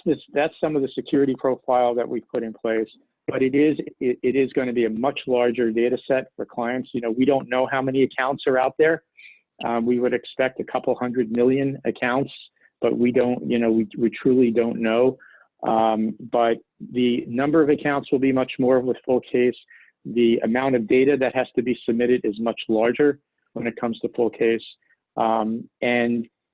some of the security profile that we've put in place. But it is going to be a much larger data set for clients. We don't know how many accounts are out there. We would expect a couple 100 million accounts, but we don't, we truly don't know. But the number of accounts will be much more with full case. The amount of data that has to be submitted is much larger when it comes to full case. And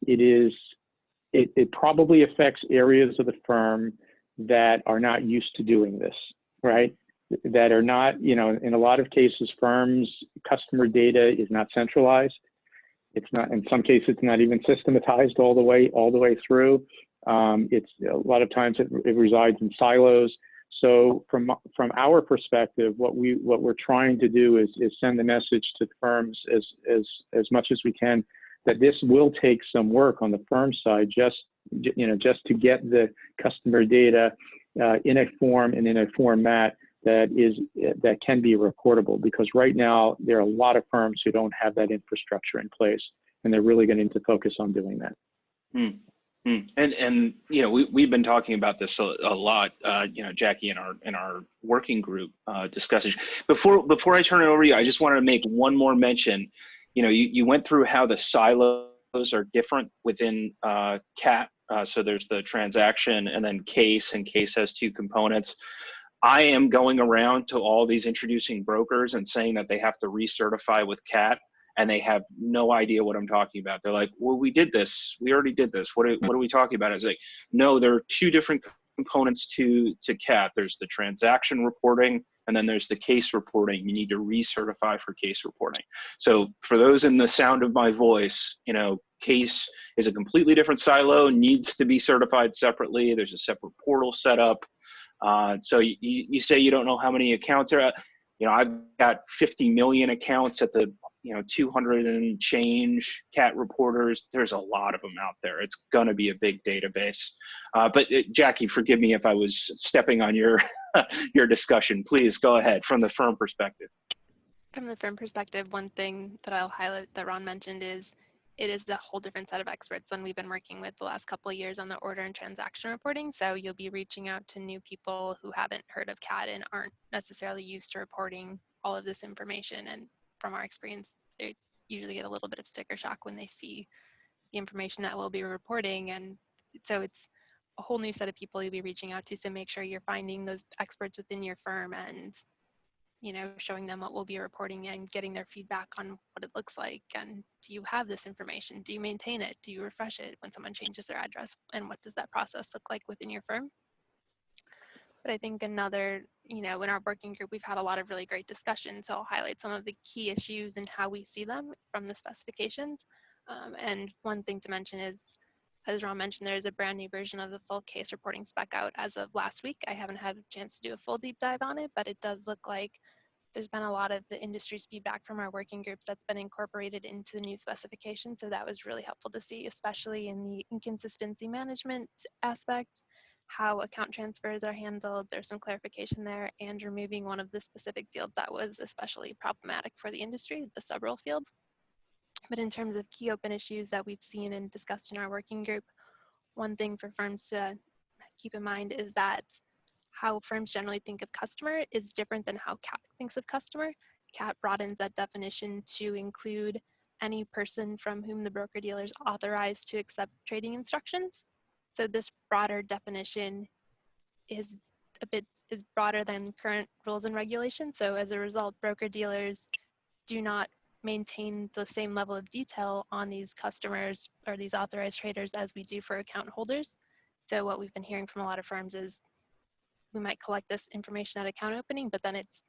it probably affects areas of the firm that are not used to doing this, right? That are not, in a lot of cases, firms' customer data is not centralized. It's not, in some cases, it's not even systematized all the way through. It's a lot of times it resides in silos. So from our perspective, what we're trying to do is send the message to firms as much as we can that this will take some work on the firm side, just to get the customer data in a form and in a format that can be reportable, because right now there are a lot of firms who don't have that infrastructure in place, and they're really going to need to focus on doing that. And you know, we've been talking about this a lot, you know, Jackie, in our working group discussion. Before I turn it over to you, I just wanted to make one more mention. You know, you went through how the silos are different within CAT. So there's the transaction and then case, and case has two components. I am going around to all these introducing brokers and saying that they have to recertify with CAT, and they have no idea what I'm talking about. They're like, well, we did this. We already did this. What are we talking about? It's like, no, there are two different components to CAT. There's the transaction reporting, and then there's the case reporting. You need to recertify for case reporting. So for those in the sound of my voice, you know, case is a completely different silo, needs to be certified separately. There's a separate portal set up. So you say you don't know how many accounts are, you know, I've got 50 million accounts at the, you know, 200 and change CAT reporters. There's a lot of them out there. It's going to be a big database. But Jackie, forgive me if I was stepping on your your discussion. Please go ahead from the firm perspective. From the firm perspective, one thing that I'll highlight that Ron mentioned is it is a whole different set of experts than we've been working with the last couple of years on the order and transaction reporting. So you'll be reaching out to new people who haven't heard of CAT and aren't necessarily used to reporting all of this information. And from our experience, they usually get a little bit of sticker shock when they see the information that we'll be reporting. And so it's a whole new set of people you'll be reaching out to. So make sure you're finding those experts within your firm and, you know, showing them what we'll be reporting and getting their feedback on what it looks like. And do you have this information? Do you maintain it? Do you refresh it when someone changes their address? And what does that process look like within your firm? But I think another, you know, in our working group, we've had a lot of really great discussions. So I'll highlight some of the key issues and how we see them from the specifications. And one thing to mention is, as Ron mentioned, there's a brand new version of the full case reporting spec out as of last week. I haven't had a chance to do a full deep dive on it, but it does look like there's been a lot of the industry's feedback from our working groups that's been incorporated into the new specification. So that was really helpful to see, especially in the inconsistency management aspect, how account transfers are handled. There's some clarification there, and removing one of the specific fields that was especially problematic for the industry, the subrole field. But in terms of key open issues that we've seen and discussed in our working group, one thing for firms to keep in mind is that how firms generally think of customer is different than how CAT thinks of customer. CAT broadens that definition to include any person from whom the broker-dealer is authorized to accept trading instructions. So this broader definition is broader than current rules and regulations. So as a result, broker-dealers do not maintain the same level of detail on these customers or these authorized traders as we do for account holders. So what we've been hearing from a lot of firms is we might collect this information at account opening, but then it's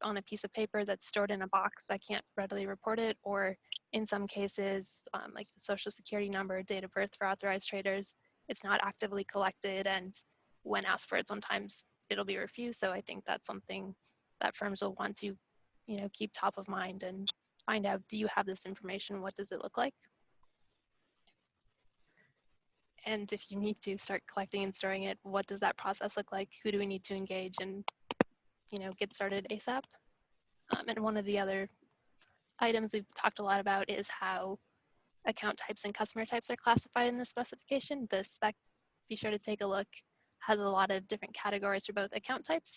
on a piece of paper that's stored in a box. I can't readily report it, or in some cases, like the social security number, date of birth for authorized traders, it's not actively collected, and when asked for it, sometimes it'll be refused. So I think that's something that firms will want to, you know, keep top of mind and find out, do you have this information? What does it look like? And if you need to start collecting and storing it, what does that process look like? Who do we need to engage and, you know, get started ASAP? And one of the other items we've talked a lot about is how account types and customer types are classified in the specification. The spec, be sure to take a look, has a lot of different categories for both account types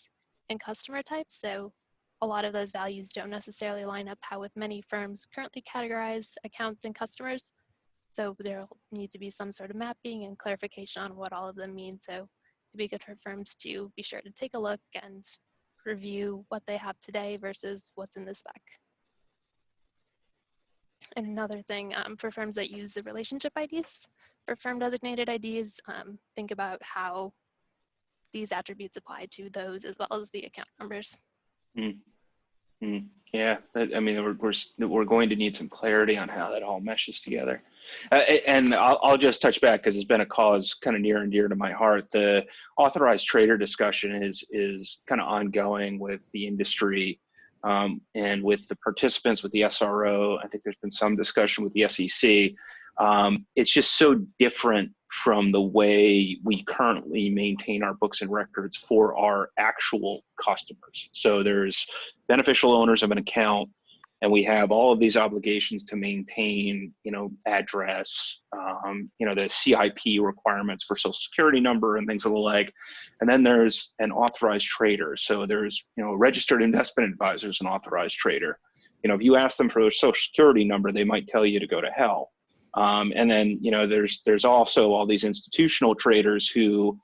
and customer types. So a lot of those values don't necessarily line up how with many firms currently categorize accounts and customers. So there'll need to be some sort of mapping and clarification on what all of them mean. So it'd be good for firms to be sure to take a look and review what they have today versus what's in the spec. And another thing for firms that use the relationship IDs, for firm designated IDs, think about how these attributes apply to those as well as the account numbers. Yeah, I mean, we're going to need some clarity on how that all meshes together. And I'll just touch back because it's been a cause kind of near and dear to my heart. The authorized trader discussion is kind of ongoing with the industry and with the participants, with the SRO. I think there's been some discussion with the SEC. It's just so different from the way we currently maintain our books and records for our actual customers. So there's beneficial owners of an account, and we have all of these obligations to maintain, address, the CIP requirements for social security number and things of the like. And then there's an authorized trader. So there's, registered investment advisors, an authorized trader. If you ask them for their social security number, they might tell you to go to hell. And then, there's also all these institutional traders who,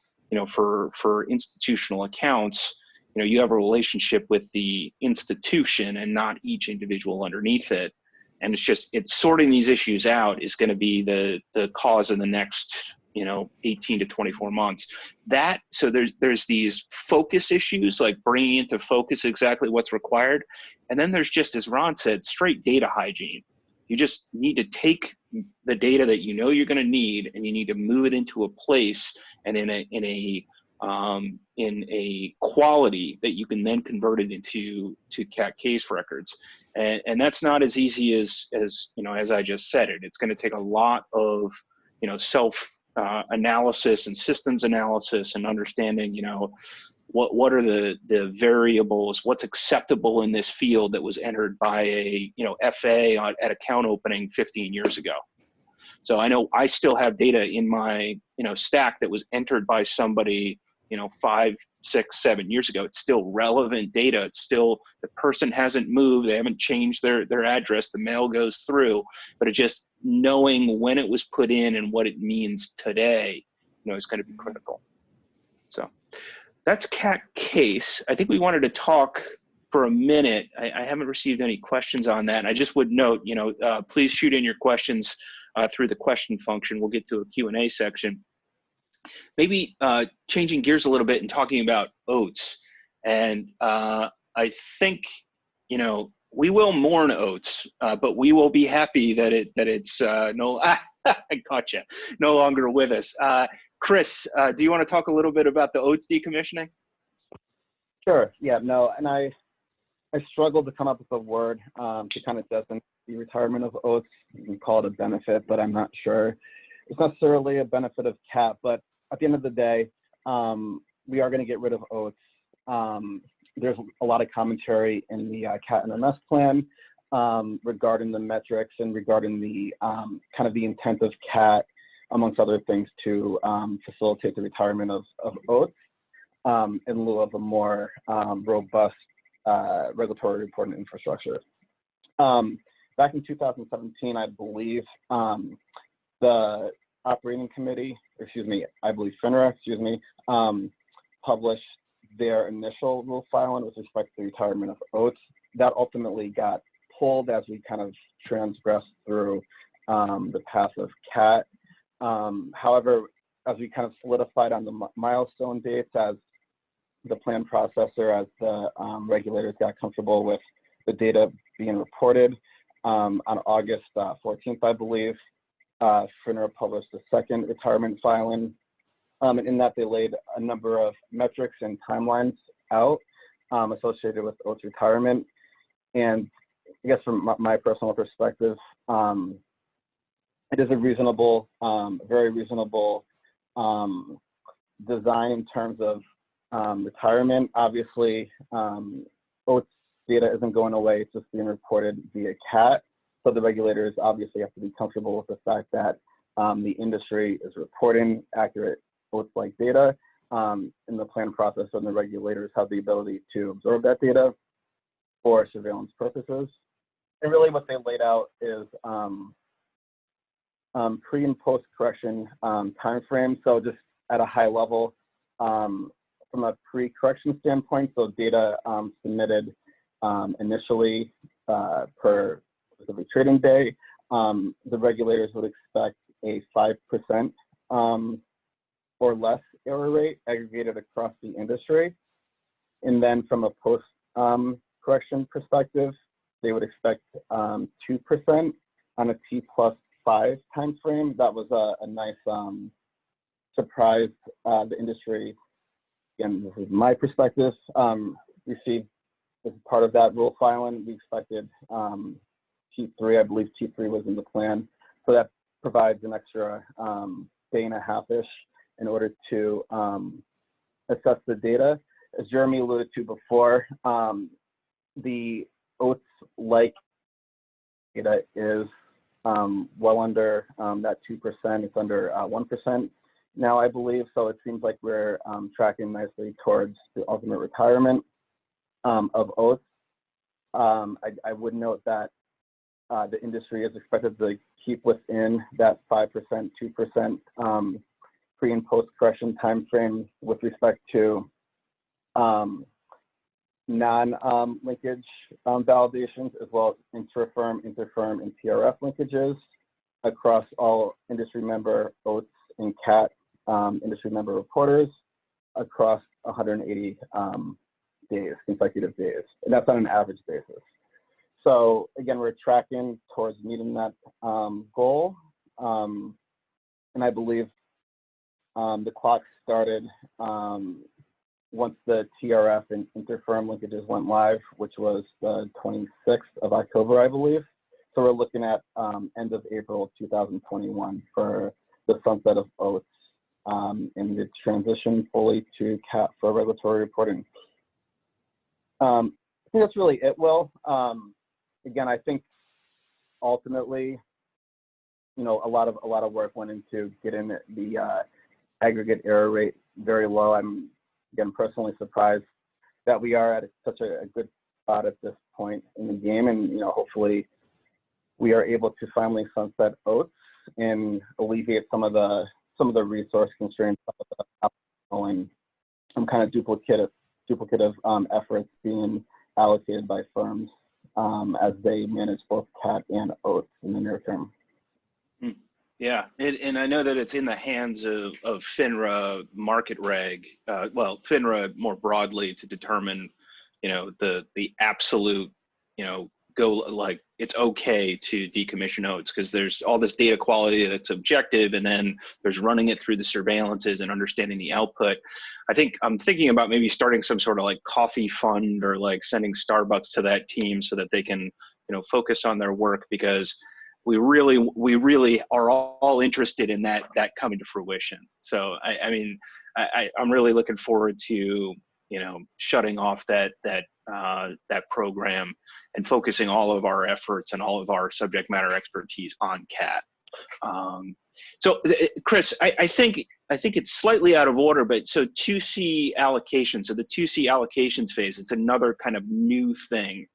for institutional accounts, you have a relationship with the institution and not each individual underneath it. And it's sorting these issues out is going to be the cause of the next, 18 to 24 months. So there's these focus issues, like bringing into focus exactly what's required. And then there's just, as Ron said, straight data hygiene. You just need to take the data that you're going to need, and you need to move it into a place and in a quality that you can then convert it into CAT case records. And that's not as easy as I just said it. It's going to take a lot of, self analysis and systems analysis and understanding, what are the variables, what's acceptable in this field that was entered by a, FA at account opening 15 years ago. So I know I still have data in my, stack that was entered by somebody, 5, 6, 7 years ago. It's still relevant data. It's still, the person hasn't moved. They haven't changed their address. The mail goes through, but it's just knowing when it was put in and what it means today, is going to be critical. So that's CAT case. I think we wanted to talk for a minute. I haven't received any questions on that. I just would note, please shoot in your questions through the question function. We'll get to a Q&A section. Maybe changing gears a little bit and talking about oats. And I think, we will mourn oats, but we will be happy that it's no, I gotcha, no longer with us. Chris, do you want to talk a little bit about the oats decommissioning? Sure. Yeah. No. And I struggled to come up with a word to kind of designate the retirement of oats. You can call it a benefit, but I'm not sure it's necessarily a benefit of CAT. But at the end of the day, we are going to get rid of oats. There's a lot of commentary in the CAT and MS plan regarding the metrics and regarding the kind of the intent of CAT, amongst other things, to facilitate the retirement of oats in lieu of a more robust regulatory reporting infrastructure. Back in 2017, I believe, the operating committee, I believe FINRA, published their initial rule filing with respect to the retirement of oats. That ultimately got pulled as we kind of transgressed through the path of CAT. However, as we kind of solidified on the milestone dates, as the plan processor, as the regulators got comfortable with the data being reported, on August 14th, I believe, FINRA published a second retirement filing. And in that, they laid a number of metrics and timelines out associated with oats retirement. And I guess from my personal perspective, it is a reasonable, very reasonable design in terms of retirement. Obviously, oats data isn't going away, it's just being reported via CAT. So the regulators obviously have to be comfortable with the fact that the industry is reporting accurate oats-like data in the plan process, and the regulators have the ability to absorb that data for surveillance purposes. And really what they laid out is pre and post correction timeframe. So just at a high level, from a pre-correction standpoint, so data submitted initially per the trading day, the regulators would expect a 5% or less error rate aggregated across the industry. And then from a post correction perspective, they would expect 2% on a T+5 time frame. That was a nice surprise. The industry, again, this is my perspective, received as part of that rule filing. We expected T3, I believe T3 was in the plan. So that provides an extra day and a half-ish in order to assess the data. As Jeremy alluded to before, the oats-like data is well under that 2%. It's under 1% now, I believe. So it seems like we're tracking nicely towards the ultimate retirement of oats. I would note that the industry is expected to keep within that 5%, 2% pre and post correction timeframe with respect to non-linkage validations, as well as intra-firm, inter-firm, and TRF linkages across all industry member oats and CAT industry member reporters across 180 days, consecutive days, and that's on an average basis. So again, we're tracking towards meeting that goal, and I believe the clock started once the TRF and interfirm linkages went live, which was the 26th of October, I believe. So we're looking at end of April 2021 for the sunset of oats and the transition fully to CAT for regulatory reporting. I think that's really it, Will. Again, I think ultimately, you know, a lot of work went into getting the aggregate error rate very low. I'm again personally surprised that we are at such a good spot at this point in the game, and you know, hopefully we are able to finally sunset oats and alleviate some of the resource constraints and some kind of duplicative efforts being allocated by firms as they manage both CAT and oats in the near term. Yeah, and I know that it's in the hands of FINRA market reg, well, FINRA more broadly, to determine, you know, the absolute, you know, like it's okay to decommission oats, because there's all this data quality that's objective, and then there's running it through the surveillances and understanding the output. I think I'm thinking about maybe starting some sort of like coffee fund, or like sending Starbucks to that team so that they can, you know, focus on their work, because we really are all interested in that coming to fruition. So I mean, I'm really looking forward to, you know, shutting off that program and focusing all of our efforts and all of our subject matter expertise on CAT. So Chris, I think it's slightly out of order, but so 2C allocation, so the 2C allocations phase, it's another kind of new thing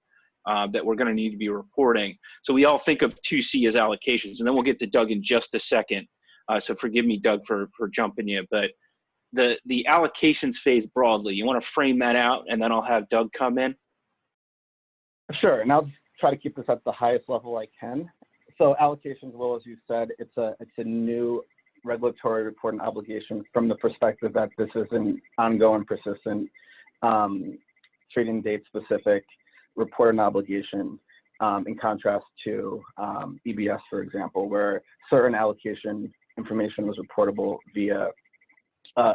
that we're going to need to be reporting. So we all think of 2C as allocations, and then we'll get to Doug in just a second. So forgive me, Doug, for jumping you, but the allocations phase broadly, you want to frame that out, and then I'll have Doug come in? Sure, and I'll just try to keep this at the highest level I can. So allocations, Will, as you said, it's a new regulatory reporting obligation from the perspective that this is an ongoing, persistent, trading date specific reporting obligation, in contrast to EBS, for example, where certain allocation information was reportable via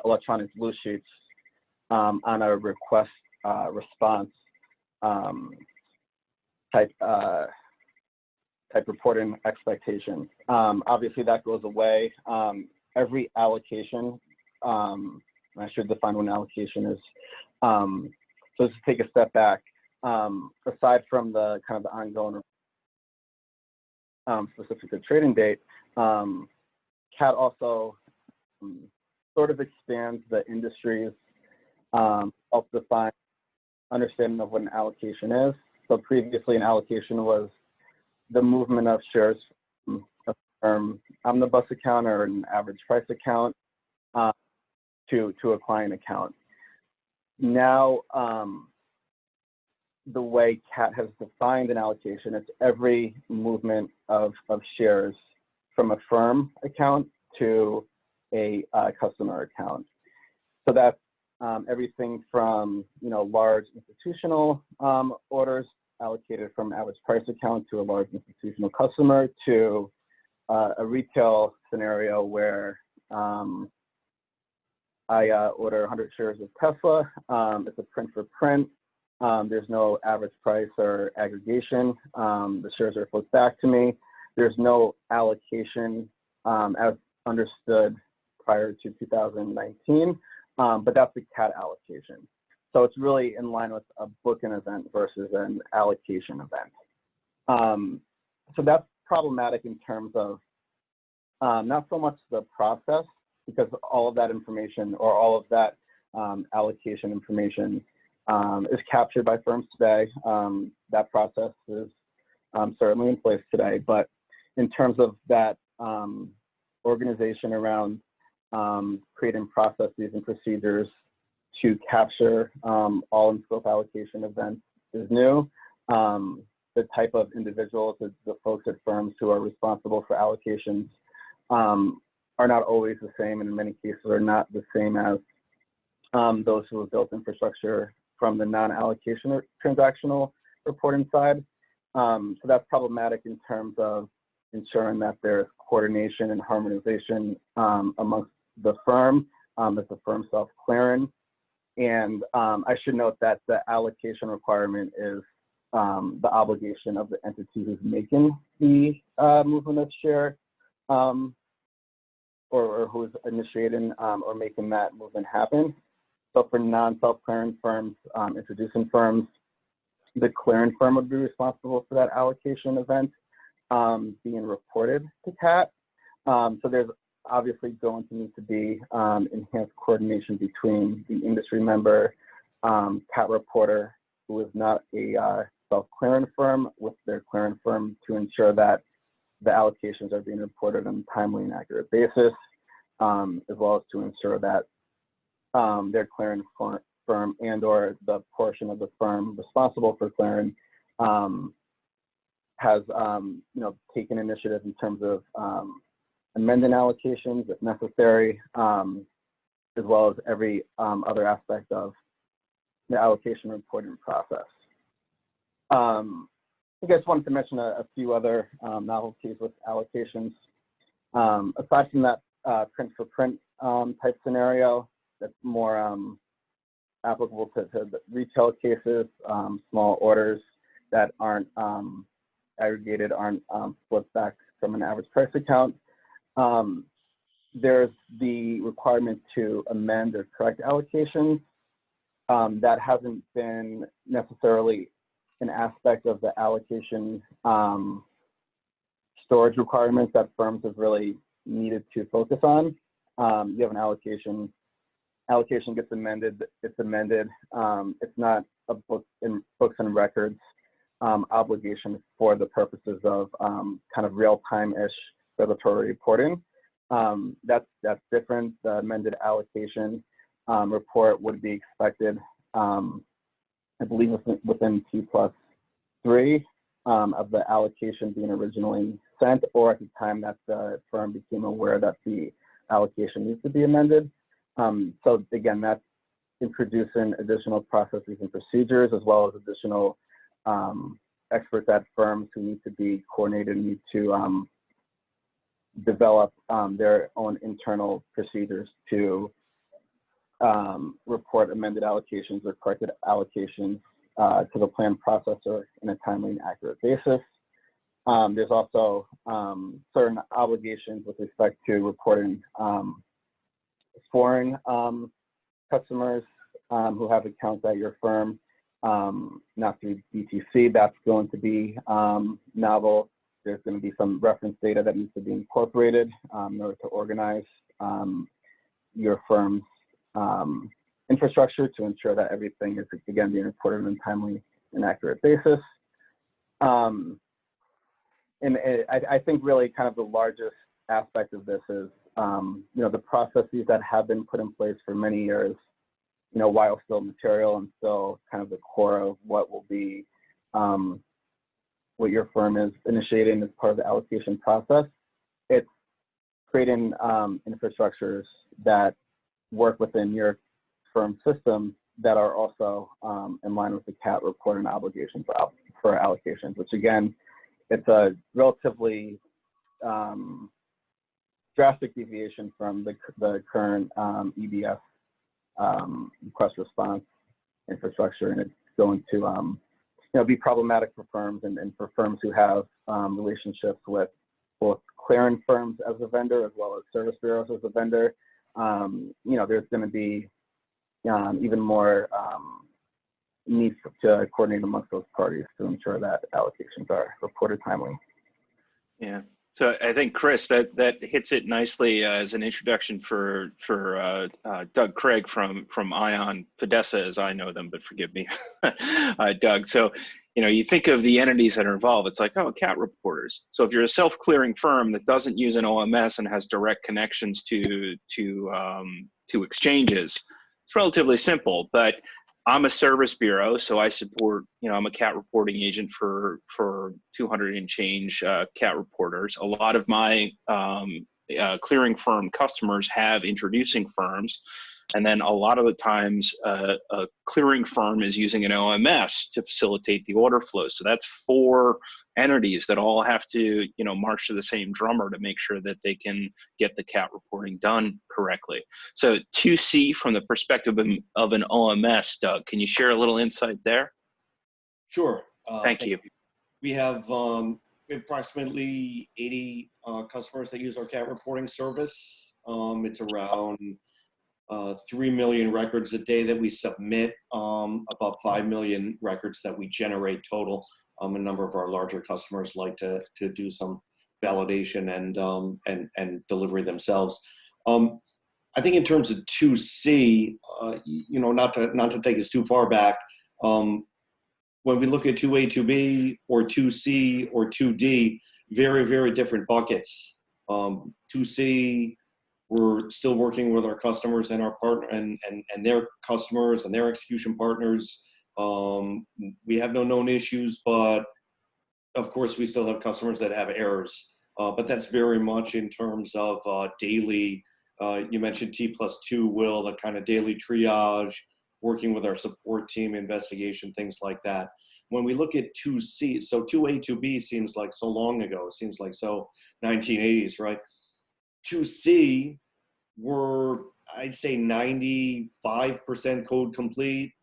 electronic blue sheets on a request response type reporting expectation. Obviously, that goes away. Every allocation, and I should define what an allocation is. So let's take a step back. Aside from the kind of the ongoing specific to trading date, CAT also sort of expands the industry's self-defined understanding of what an allocation is. So previously, an allocation was the movement of shares from a firm omnibus account or an average price account to a client account. Now, the way CAT has defined an allocation, it's every movement of shares from a firm account to a customer account. So that's everything from, you know, large institutional orders allocated from average price account to a large institutional customer, to a retail scenario where I order 100 shares of Tesla. It's a print for print. There's no average price or aggregation. The shares are flipped back to me. There's no allocation as understood prior to 2019, but that's the CAT allocation. So it's really in line with a booking event versus an allocation event. so that's problematic in terms of not so much the process, because all of that information or all of that allocation information is captured by firms today. That process is certainly in place today, but in terms of that organization around creating processes and procedures to capture all in-scope allocation events is new. The type of individuals, the folks at firms who are responsible for allocations are not always the same, and in many cases are not the same as those who have built infrastructure from the non-allocation or transactional reporting side. So that's problematic in terms of ensuring that there's coordination and harmonization amongst the firm as the firm self-clearing. And I should note that the allocation requirement is the obligation of the entity who's making the movement of share or who is initiating or making that movement happen. So for non-self-clearing firms, introducing firms, the clearing firm would be responsible for that allocation event being reported to CAT. So there's obviously going to need to be enhanced coordination between the industry member, CAT reporter, who is not a self-clearing firm, with their clearing firm to ensure that the allocations are being reported on a timely and accurate basis, as well as to ensure that their clearing firm and or the portion of the firm responsible for clearing has taken initiative in terms of amending allocations if necessary, as well as every other aspect of the allocation reporting process. I just wanted to mention a few other novelties with allocations. Aside from that print for print type scenario, that's more applicable to the retail cases, small orders that aren't aggregated, aren't flipped back from an average price account. There's the requirement to amend or correct allocations. That hasn't been necessarily an aspect of the allocation storage requirements that firms have really needed to focus on. You have an allocation gets amended, it's amended. It's not a books and records obligation for the purposes of kind of real-time-ish regulatory reporting. That's different. The amended allocation report would be expected, I believe within T+3 of the allocation being originally sent, or at the time that the firm became aware that the allocation needs to be amended. So again, that's introducing additional processes and procedures, as well as additional experts at firms who need to be coordinated and need to develop their own internal procedures to report amended allocations or corrected allocations to the plan processor in a timely and accurate basis. There's also certain obligations with respect to reporting foreign customers who have accounts at your firm, not through BTC. That's going to be novel. There's going to be some reference data that needs to be incorporated in order to organize your firm's infrastructure to ensure that everything is, again, being reported on a timely and accurate basis. And I think really kind of the largest aspect of this is, the processes that have been put in place for many years, while still material and still kind of the core of what will be, what your firm is initiating as part of the allocation process. It's creating infrastructures that work within your firm system that are also in line with the CAT reporting obligations for allocations, which again, it's a relatively drastic deviation from the current EBS request response infrastructure, and it's going to be problematic for firms and for firms who have relationships with both clearing firms as a vendor as well as service bureaus as a vendor. There's going to be even more need to coordinate amongst those parties to ensure that allocations are reported timely. Yeah. So I think, Chris, that hits it nicely as an introduction for Doug Craig from Ion Fidessa, as I know them, but forgive me, Doug. So, you think of the entities that are involved. It's like, oh, CAT reporters. So if you're a self-clearing firm that doesn't use an OMS and has direct connections to exchanges, it's relatively simple. But I'm a service bureau, so I support, I'm a CAT reporting agent for 200 and change CAT reporters. A lot of my clearing firm customers have introducing firms. And then a lot of the times a clearing firm is using an OMS to facilitate the order flow. So that's 4 entities that all have to, march to the same drummer to make sure that they can get the CAT reporting done correctly. So 2C from the perspective of an OMS, Doug, can you share a little insight there? Sure. Thank you. We have approximately 80 customers that use our CAT reporting service. It's around 3 million records a day that we submit, about 5 million records that we generate total. A number of our larger customers like to do some validation and delivery themselves. I think in terms of 2C, not to take us too far back, when we look at 2A, 2B, or 2C, or 2D, very, very different buckets. 2C, we're still working with our customers and our partner and their customers and their execution partners. We have no known issues, but of course we still have customers that have errors. But that's very much in terms of daily, you mentioned T+2, Will, the kind of daily triage, working with our support team, investigation, things like that. When we look at 2C, so 2A, 2B seems like so long ago, it seems like so 1980s, right? 2C, we're, I'd say 95% code complete.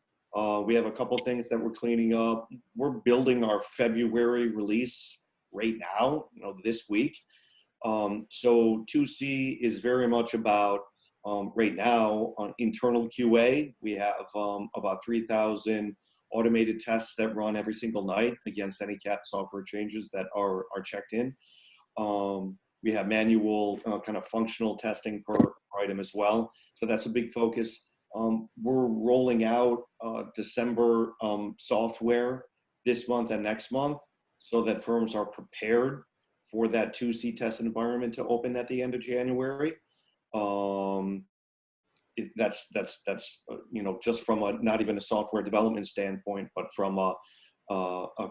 We have a couple things that we're cleaning up. We're building our February release right now, this week. So 2C is very much about, right now, on internal QA. We have about 3,000 automated tests that run every single night against any CAT software changes that are checked in. We have manual kind of functional testing per item as well. So that's a big focus. We're rolling out December software this month and next month so that firms are prepared for that 2C test environment to open at the end of January. That's just from a, not even a software development standpoint, but from a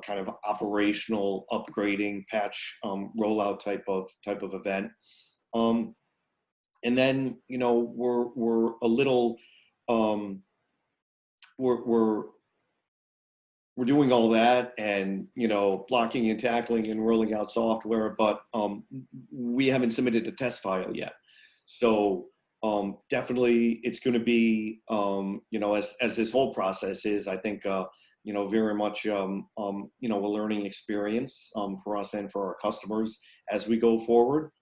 kind of operational upgrading patch rollout type of event. And then we're a little we're doing all that and blocking and tackling and rolling out software, but we haven't submitted a test file yet. So definitely it's going to be as this whole process is, I think very much a learning experience for us and for our customers as we go forward.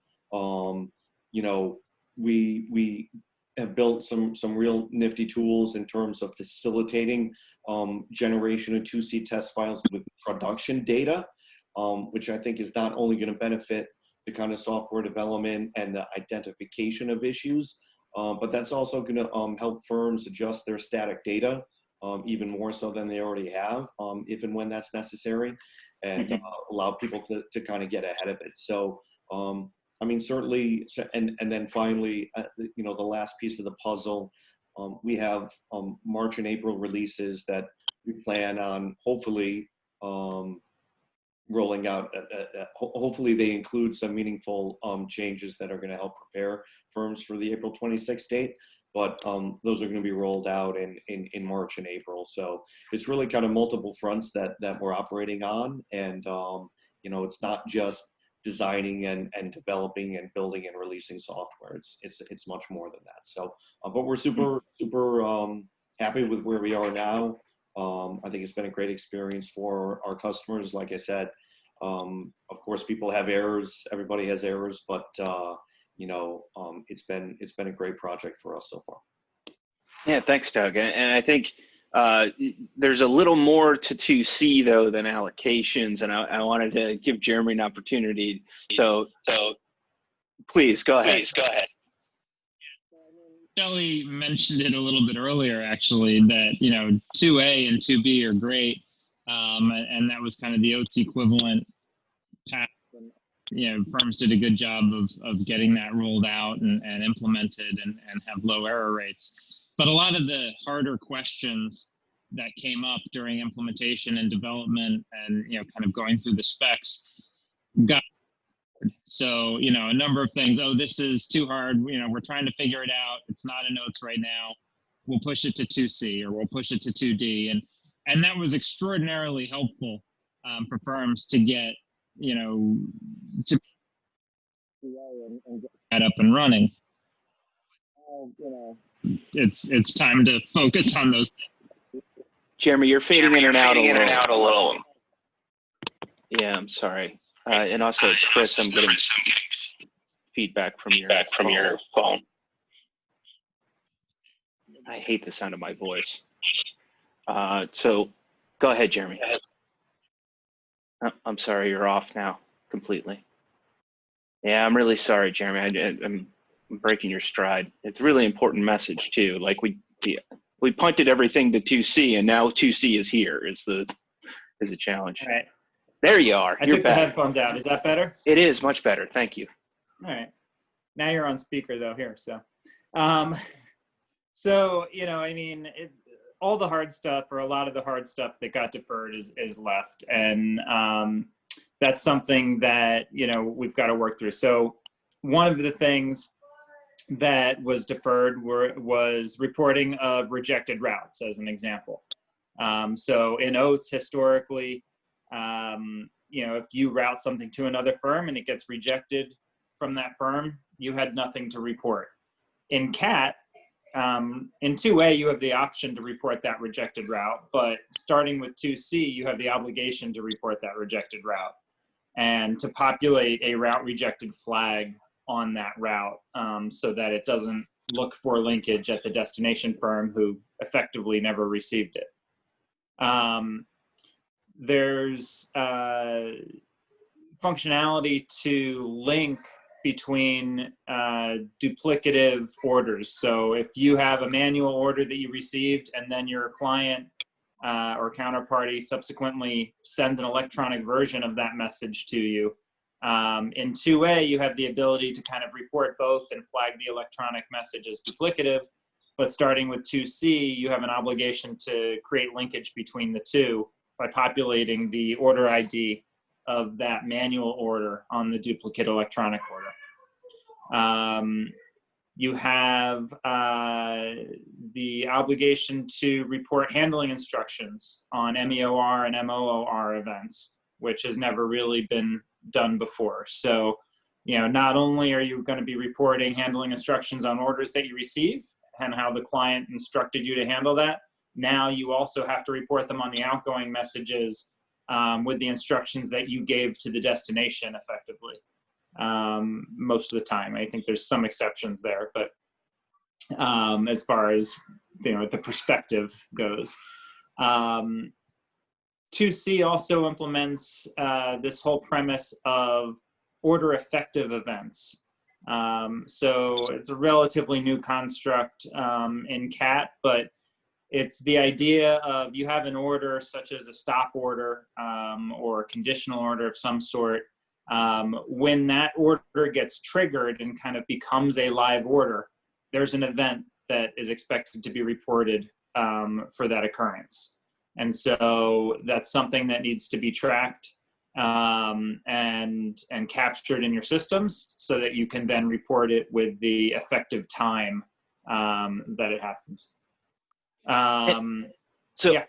We have built some real nifty tools in terms of facilitating generation of 2C test files with production data, which I think is not only going to benefit the kind of software development and the identification of issues, but that's also going to help firms adjust their static data even more so than they already have, if and when that's necessary, and allow people to kind of get ahead of it. So, I mean, certainly, and then finally, the last piece of the puzzle, we have March and April releases that we plan on hopefully rolling out. Hopefully they include some meaningful changes that are going to help prepare firms for the April 26th date. But those are going to be rolled out in March and April. So it's really kind of multiple fronts that we're operating on. And, it's not just designing and developing and building and releasing software. It's much more than that. So, but we're super happy with where we are now. I think it's been a great experience for our customers. Like I said, of course, people have errors. Everybody has errors, but it's been a great project for us so far. Yeah, thanks, Doug. And I think There's a little more to 2C though than allocations, and I wanted to give Jeremy an opportunity. So please go ahead. Shelley mentioned it a little bit earlier, actually, that 2A and 2B are great, and that was kind of the OTS equivalent path. Firms did a good job of getting that rolled out and implemented and have low error rates. But a lot of the harder questions that came up during implementation and development and kind of going through the specs got. So, a number of things. Oh, this is too hard. We're trying to figure it out. It's not in notes right now. We'll push it to 2C or we'll push it to 2D. And that was extraordinarily helpful for firms to get, to and get that up and running. It's time to focus on those things. Jeremy, you're fading in and out a little. Yeah, I'm sorry. And also, Chris, I'm getting feedback from your phone. I hate the sound of my voice. So go ahead, Jeremy. I'm sorry, you're off now completely. Yeah, I'm really sorry, Jeremy. I'm breaking your stride. It's a really important message too. Like we punted everything to 2C, and now 2C is here. Is the challenge. All right. There you are. I took the headphones out. Is that better? It is much better. Thank you. All right. Now you're on speaker though here. So, all the hard stuff, or a lot of the hard stuff that got deferred is left. And that's something that, we've got to work through. So one of the things that was deferred was reporting of rejected routes, as an example. So in OATS historically, if you route something to another firm and it gets rejected from that firm, you had nothing to report. In CAT, in 2A, you have the option to report that rejected route, but starting with 2C, you have the obligation to report that rejected route and to populate a route rejected flag on that route so that it doesn't look for linkage at the destination firm who effectively never received it. There's functionality to link between duplicative orders. So if you have a manual order that you received and then your client or counterparty subsequently sends an electronic version of that message to you, in 2A, you have the ability to kind of report both and flag the electronic message as duplicative. But starting with 2C, you have an obligation to create linkage between the two by populating the order ID of that manual order on the duplicate electronic order. You have the obligation to report handling instructions on MEOR and MOOR events, which has never really been done before. So, not only are you going to be reporting handling instructions on orders that you receive and how the client instructed you to handle that, now you also have to report them on the outgoing messages with the instructions that you gave to the destination effectively. Most of the time. I think there's some exceptions there, but as far as the perspective goes. 2C also implements this whole premise of order effective events. So it's a relatively new construct in CAT, but it's the idea of you have an order such as a stop order or a conditional order of some sort. When that order gets triggered and kind of becomes a live order, there's an event that is expected to be reported for that occurrence. And so that's something that needs to be tracked and captured in your systems so that you can then report it with the effective time that it happens. So yeah.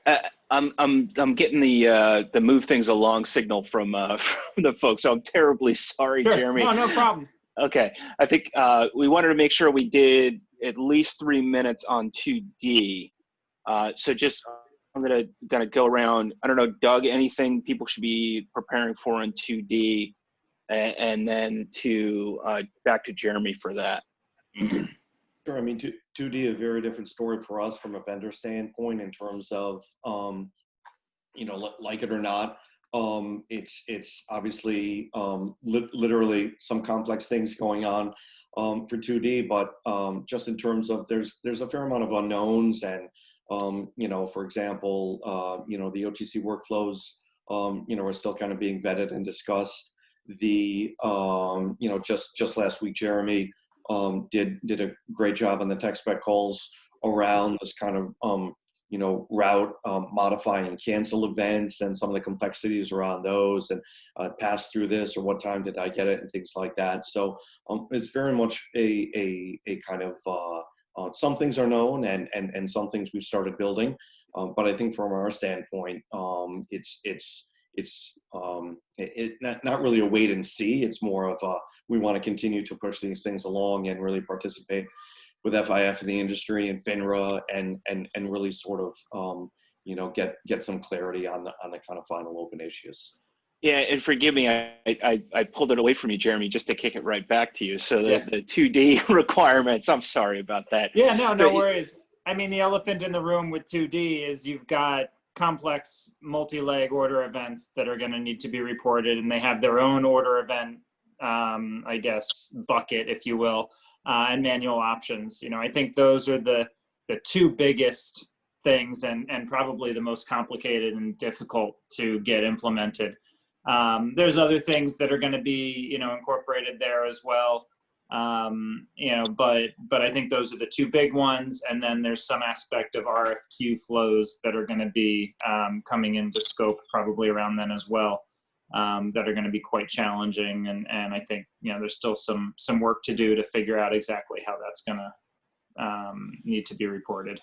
I'm getting the move things along signal from the folks. So I'm terribly sorry, Sure. Jeremy. No problem. Okay, I think we wanted to make sure we did at least 3 minutes on 2D. So just I'm gonna go around. I don't know, Doug, anything people should be preparing for in 2D, and then to back to Jeremy for that. Sure. I mean, 2D a very different story for us from a vendor standpoint in terms of, you know, like it or not, it's obviously literally some complex things going on for 2D, but just in terms of there's a fair amount of unknowns, and you know, for example, you know, the OTC workflows, you know, are still kind of being vetted and discussed. The you know, just last week, Jeremy did a great job on the tech spec calls around this kind of you know, route modify and cancel events and some of the complexities around those, and pass through this, or what time did I get it, and things like that. So it's very much a kind of some things are known, and some things we've started building, but I think from our standpoint, it's not really a wait and see. It's more of a, we want to continue to push these things along and really participate with FIF in the industry and FINRA, and really sort of you know, get some clarity on the kind of final open issues. Yeah, and forgive me, I pulled it away from you, Jeremy, just to kick it right back to you. So the 2D requirements, I'm sorry about that. Yeah, no worries. I mean, the elephant in the room with 2D is you've got complex multi-leg order events that are going to need to be reported, and they have their own order event, I guess, bucket, if you will, and manual options. You know, I think those are the two biggest things, and probably the most complicated and difficult to get implemented. There's other things that are going to be, you know, incorporated there as well. You know, but I think those are the two big ones. And then there's some aspect of RFQ flows that are going to be coming into scope probably around then as well, that are going to be quite challenging. And I think, you know, there's still some work to do to figure out exactly how that's going to need to be reported.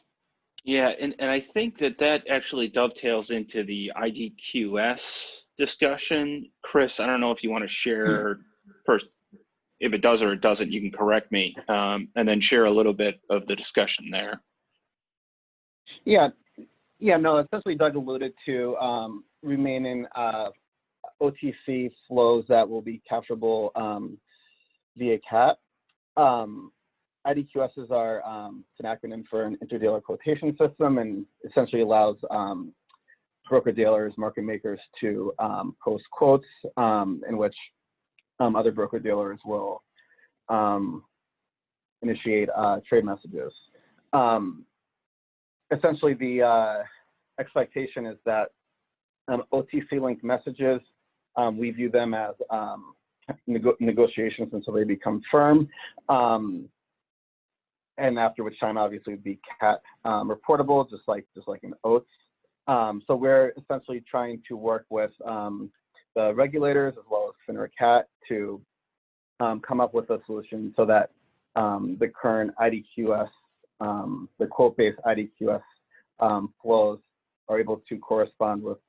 Yeah, and I think that actually dovetails into the IDQS discussion. Chris, I don't know if you want to share first. If it does or it doesn't, you can correct me, and then share a little bit of the discussion there. Yeah, no, essentially Doug alluded to remaining OTC flows that will be capturable via CAT. IDQS are it's an acronym for an interdealer quotation system, and essentially allows broker-dealers, market makers to post quotes in which other broker-dealers will initiate trade messages. Essentially, the expectation is that OTC-linked messages, we view them as negotiations until they become firm, and after which time, obviously, it'd be CAT reportable, just like in OATs. So we're essentially trying to work with the regulators as well as FINRA CAT to come up with a solution so that the current IDQS, the quote-based IDQS flows are able to correspond with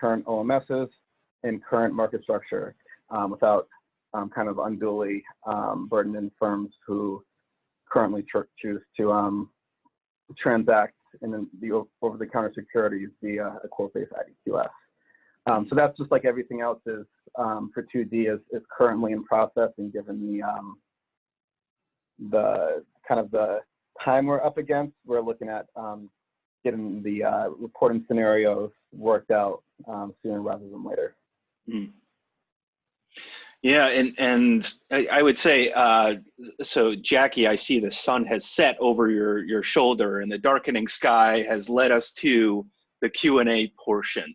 current OMSs and current market structure without kind of unduly burdening firms who currently choose to transact in the over-the-counter securities via a quote-based IDQS. So that's just like everything else is for 2D is currently in process, and given the kind of the time we're up against, we're looking at getting the reporting scenarios worked out sooner rather than later. Mm. Yeah, and I would say, so Jackie, I see the sun has set over your shoulder, and the darkening sky has led us to the Q&A portion.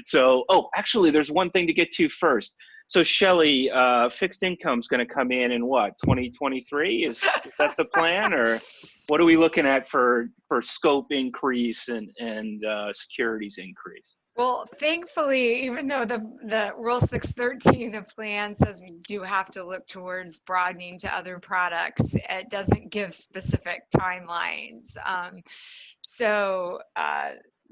So, actually, there's one thing to get to first. So, Shelley, fixed income's going to come in what, 2023? Is that the plan, or what are we looking at for scope increase and securities increase? Well, thankfully, even though the Rule 613, the plan says we do have to look towards broadening to other products, it doesn't give specific timelines.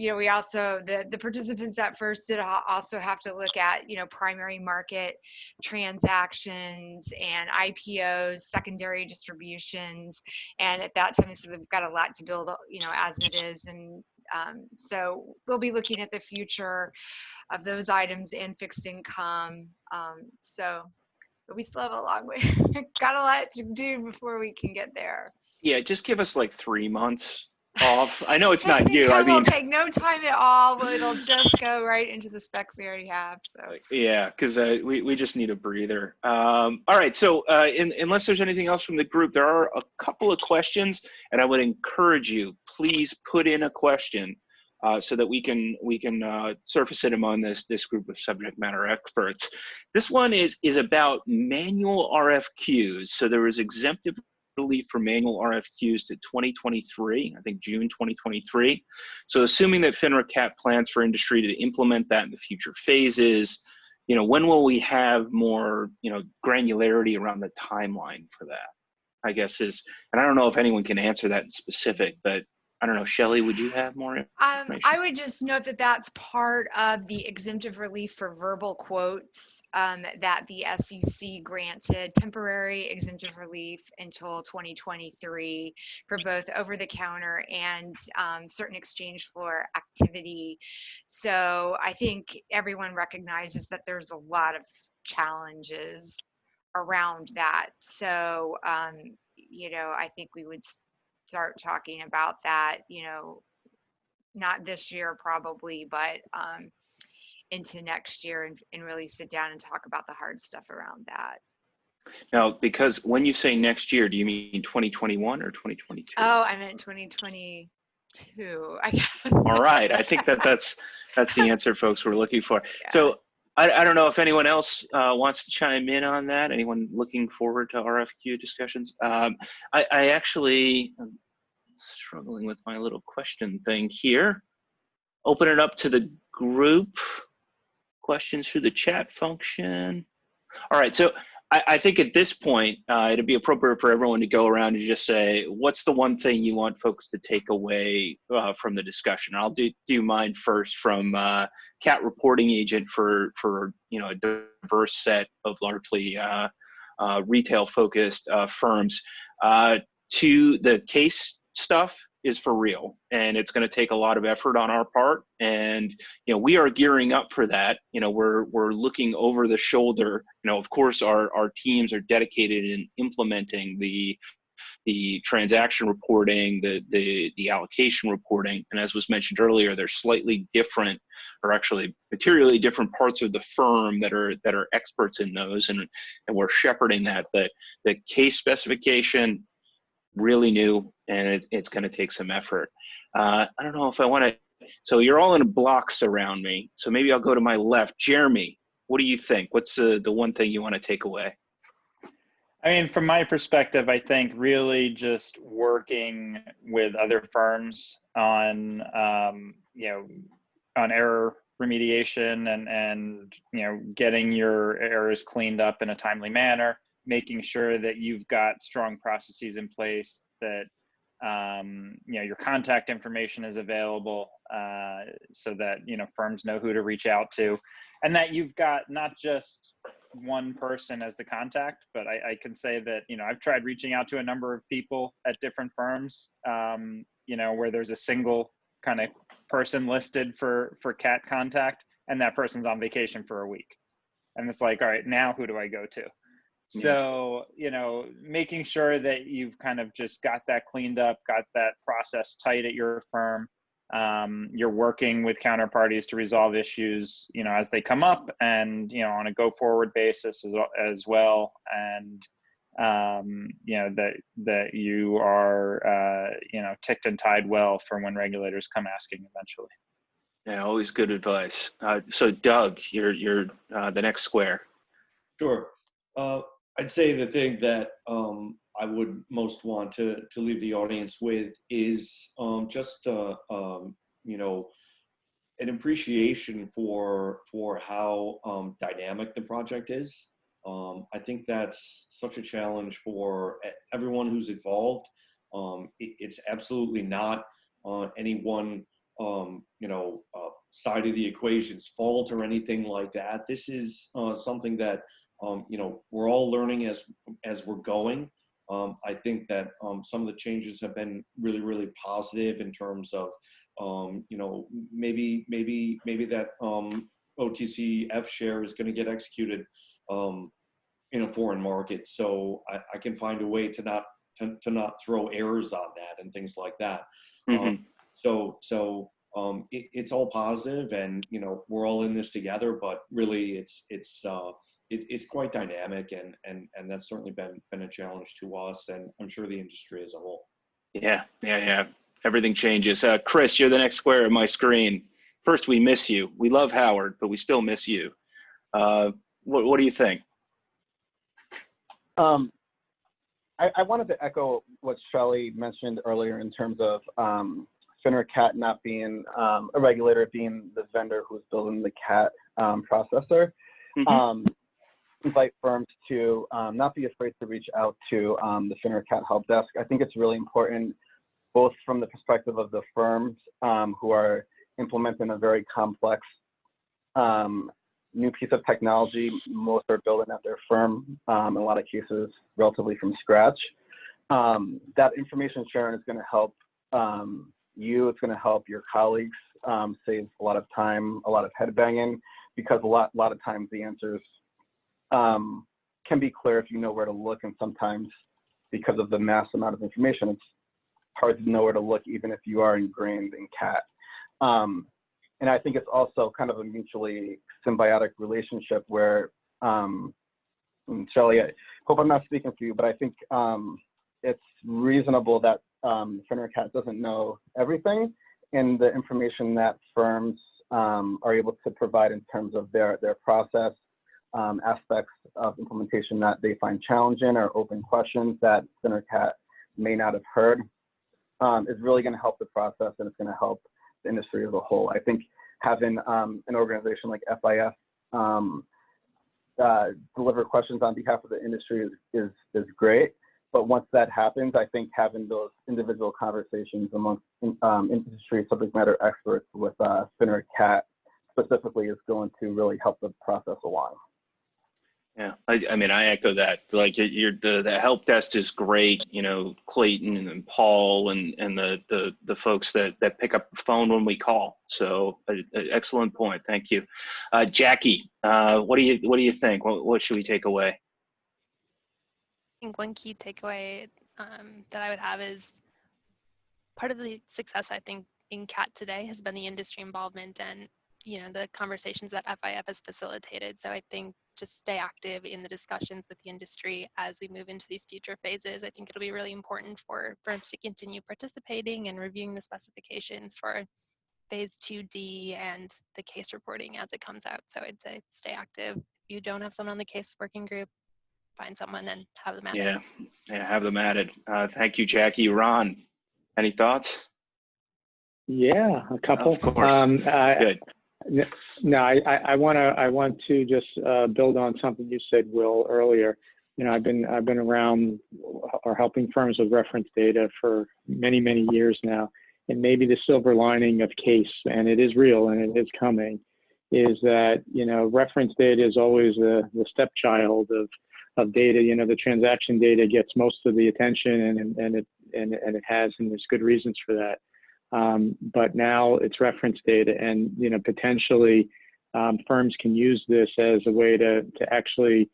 You know, we also, the participants at first did also have to look at, you know, primary market transactions and IPOs, secondary distributions. And at that time, so they've got a lot to build, you know, as it is. And so we'll be looking at the future of those items in fixed income. So but we still have a long way. Got a lot to do before we can get there. Yeah, just give us like 3 months off. I know it's not Testing you. I will mean, take no time at all. It'll just go right into the specs we already have. So yeah, because we just need a breather. All right, so unless there's anything else from the group, there are a couple of questions, and I would encourage you, please put in a question so that we can surface it among this group of subject matter experts. This one is about manual RFQs. So there was exemptive relief for manual RFQs to 2023, I think June 2023. So assuming that FINRA CAT plans for industry to implement that in the future phases, when will we have more, granularity around the timeline for that? I guess and I don't know if anyone can answer that in specific, but I don't know, Shelley, would you have more information? I would just note that that's part of the exemptive relief for verbal quotes that the SEC granted temporary exemptive relief until 2023 for both over-the-counter and certain exchange floor activity. So I think everyone recognizes that there's a lot of challenges around that. So, I think we would start talking about that, not this year probably, but into next year and really sit down and talk about the hard stuff around that. Now, because when you say next year, do you mean 2021 or 2022? Oh, I meant 2022, I guess. All right, I think that's the answer folks were looking for. Yeah. So I don't know if anyone else wants to chime in on that. Anyone looking forward to RFQ discussions? I actually, I'm struggling with my little question thing here. Open it up to the group. Questions through the chat function. All right, so I think at this point, it'd be appropriate for everyone to go around and just say, what's the one thing you want folks to take away from the discussion? I'll do mine first from CAT reporting agent for a diverse set of largely retail-focused firms. To the case stuff is for real, and it's going to take a lot of effort on our part, and we are gearing up for that. We're looking over the shoulder. Of course our teams are dedicated in implementing the transaction reporting, the allocation reporting, and as was mentioned earlier, they're slightly different, or actually materially different parts of the firm that are experts in those, and we're shepherding that. But the case specification, really new, and it's going to take some effort. I don't know if I want to, so you're all in blocks around me, so maybe I'll go to my left. Jeremy, what do you think? What's the one thing you want to take away? I mean, from my perspective, I think really just working with other firms on, on error remediation and getting your errors cleaned up in a timely manner, making sure that you've got strong processes in place, that your contact information is available, so that firms know who to reach out to, and that you've got not just one person as the contact, but I can say that I've tried reaching out to a number of people at different firms, where there's a single kind of person listed for CAT contact, and that person's on vacation for a week, and it's like, all right, now who do I go to? So, making sure that you've kind of just got that cleaned up, got that process tight at your firm. You're working with counterparties to resolve issues, as they come up, and, on a go forward basis as well. And, that you are, ticked and tied well for when regulators come asking eventually. Yeah, always good advice. So Doug, you're the next square. Sure. I'd say the thing that I would most want to leave the audience with is just an appreciation for how dynamic the project is. I think that's such a challenge for everyone who's involved. It's absolutely not any one side of the equation's fault or anything like that. This is something that we're all learning as we're going. I think that some of the changes have been really, really positive in terms of, maybe that OTC F share is going to get executed in a foreign market. So I can find a way to not throw errors on that and things like that. Mm-hmm. It's all positive, and we're all in this together. But really, it's quite dynamic, and that's certainly been a challenge to us, and I'm sure the industry as a whole. Yeah. Everything changes. Chris, you're the next square of my screen. First, we miss you. We love Howard, but we still miss you. What do you think? I wanted to echo what Shelley mentioned earlier in terms of FINRA CAT not being a regulator, being the vendor who's building the CAT processor. Mm-hmm. Invite firms to not be afraid to reach out to the FINRA CAT help desk. I think it's really important, both from the perspective of the firms who are implementing a very complex new piece of technology. Most are building at their firm, in a lot of cases, relatively from scratch. That information sharing is going to help you. It's going to help your colleagues save a lot of time, a lot of head banging, because a lot of times the answers can be clear if you know where to look, and sometimes because of the mass amount of information, it's hard to know where to look, even if you are ingrained in CAT. And I think it's also kind of a mutually symbiotic relationship where, Shelley, I hope I'm not speaking for you, but I think it's reasonable that FINRA CAT doesn't know everything, and the information that firms are able to provide in terms of their process, aspects of implementation that they find challenging or open questions that FINRA CAT may not have heard, is really going to help the process, and it's going to help the industry as a whole. I think having an organization like FIF deliver questions on behalf of the industry is great. But once that happens, I think having those individual conversations amongst industry subject matter experts with FINRA CAT specifically is going to really help the process along. Yeah, I mean, I echo that. Like, the help desk is great. Clayton and Paul and the folks that pick up the phone when we call. So, excellent point. Thank you, Jackie. What do you think? What should we take away? I think one key takeaway that I would have is part of the success, I think, in CAT today has been the industry involvement and the conversations that FIF has facilitated. So I think just stay active in the discussions with the industry as we move into these future phases. I think it'll be really important for firms to continue participating and reviewing the specifications for phase 2D and the case reporting as it comes out. So I'd say stay active. If you don't have someone on the case working group, find someone and have them added. Yeah, have them added. Thank you, Jackie. Ron, any thoughts? Yeah, a couple. Of course. Good. No, I want to just build on something you said, Will, earlier. I've been around or helping firms with reference data for many years now, and maybe the silver lining of CASE, and it is real and it is coming, is that reference data is always the stepchild of data. The transaction data gets most of the attention, and it has, and there's good reasons for that. But now it's reference data, and potentially firms can use this as a way to actually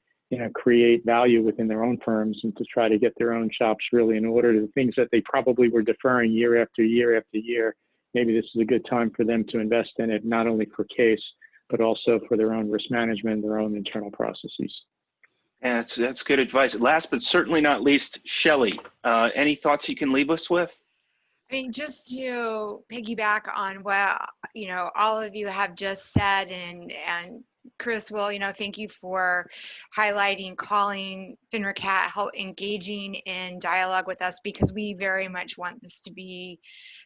create value within their own firms and to try to get their own shops really in order. The things that they probably were deferring year after year after year, maybe this is a good time for them to invest in it, not only for CASE but also for their own risk management, their own internal processes. Yeah, that's good advice. Last but certainly not least, Shelley, any thoughts you can leave us with? I mean, just to piggyback on what, all of you have just said, and Chris, Will, thank you for highlighting, calling FINRA CAT, engaging in dialogue with us, because we very much want this to be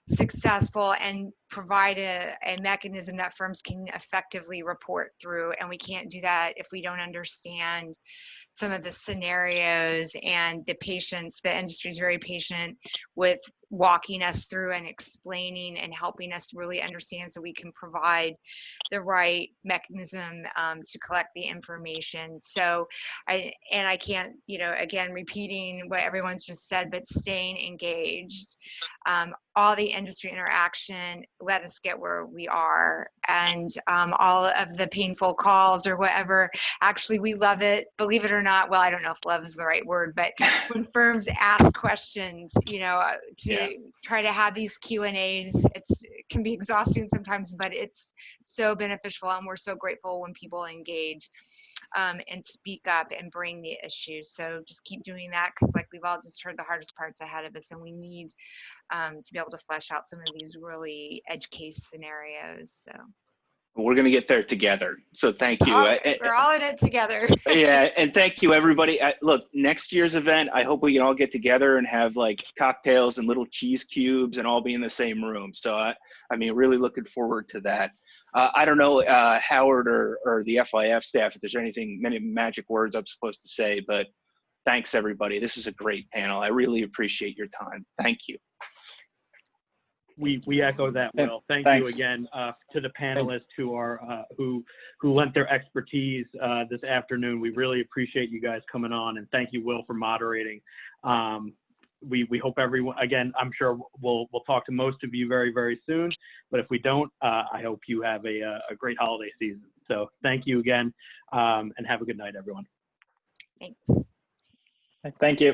successful and provide a mechanism that firms can effectively report through. And we can't do that if we don't understand some of the scenarios and the patience. The industry is very patient with walking us through and explaining and helping us really understand so we can provide the right mechanism to collect the information. So I can't, again, repeating what everyone's just said, but staying engaged. All the industry interaction let us get where we are, and all of the painful calls or whatever, actually we love it, believe it or not. Well, I don't know if love is the right word, but when firms ask questions, to try to have these Q&As, it can be exhausting sometimes, but it's so beneficial, and we're so grateful when people engage and speak up and bring the issues. So just keep doing that, because like we've all just heard, the hardest parts ahead of us, and we need to be able to flesh out some of these really edge case scenarios. So we're going to get there together. So thank you. We're all in it together. Yeah, and thank you, everybody. Look, next year's event, I hope we can all get together and have like cocktails and little cheese cubes and all be in the same room. So, I mean, really looking forward to that. I don't know, Howard or the FIF staff, if there's many magic words I'm supposed to say, but thanks, everybody. This is a great panel. I really appreciate your time. Thank you. We echo that, Will. Thanks. You again to the panelists who are who lent their expertise this afternoon. We really appreciate you guys coming on, and thank you, Will, for moderating. We hope everyone, again, I'm sure we'll talk to most of you very, very soon, but if we don't, I hope you have a great holiday season. So thank you again, and have a good night, everyone. Thanks. Thank you.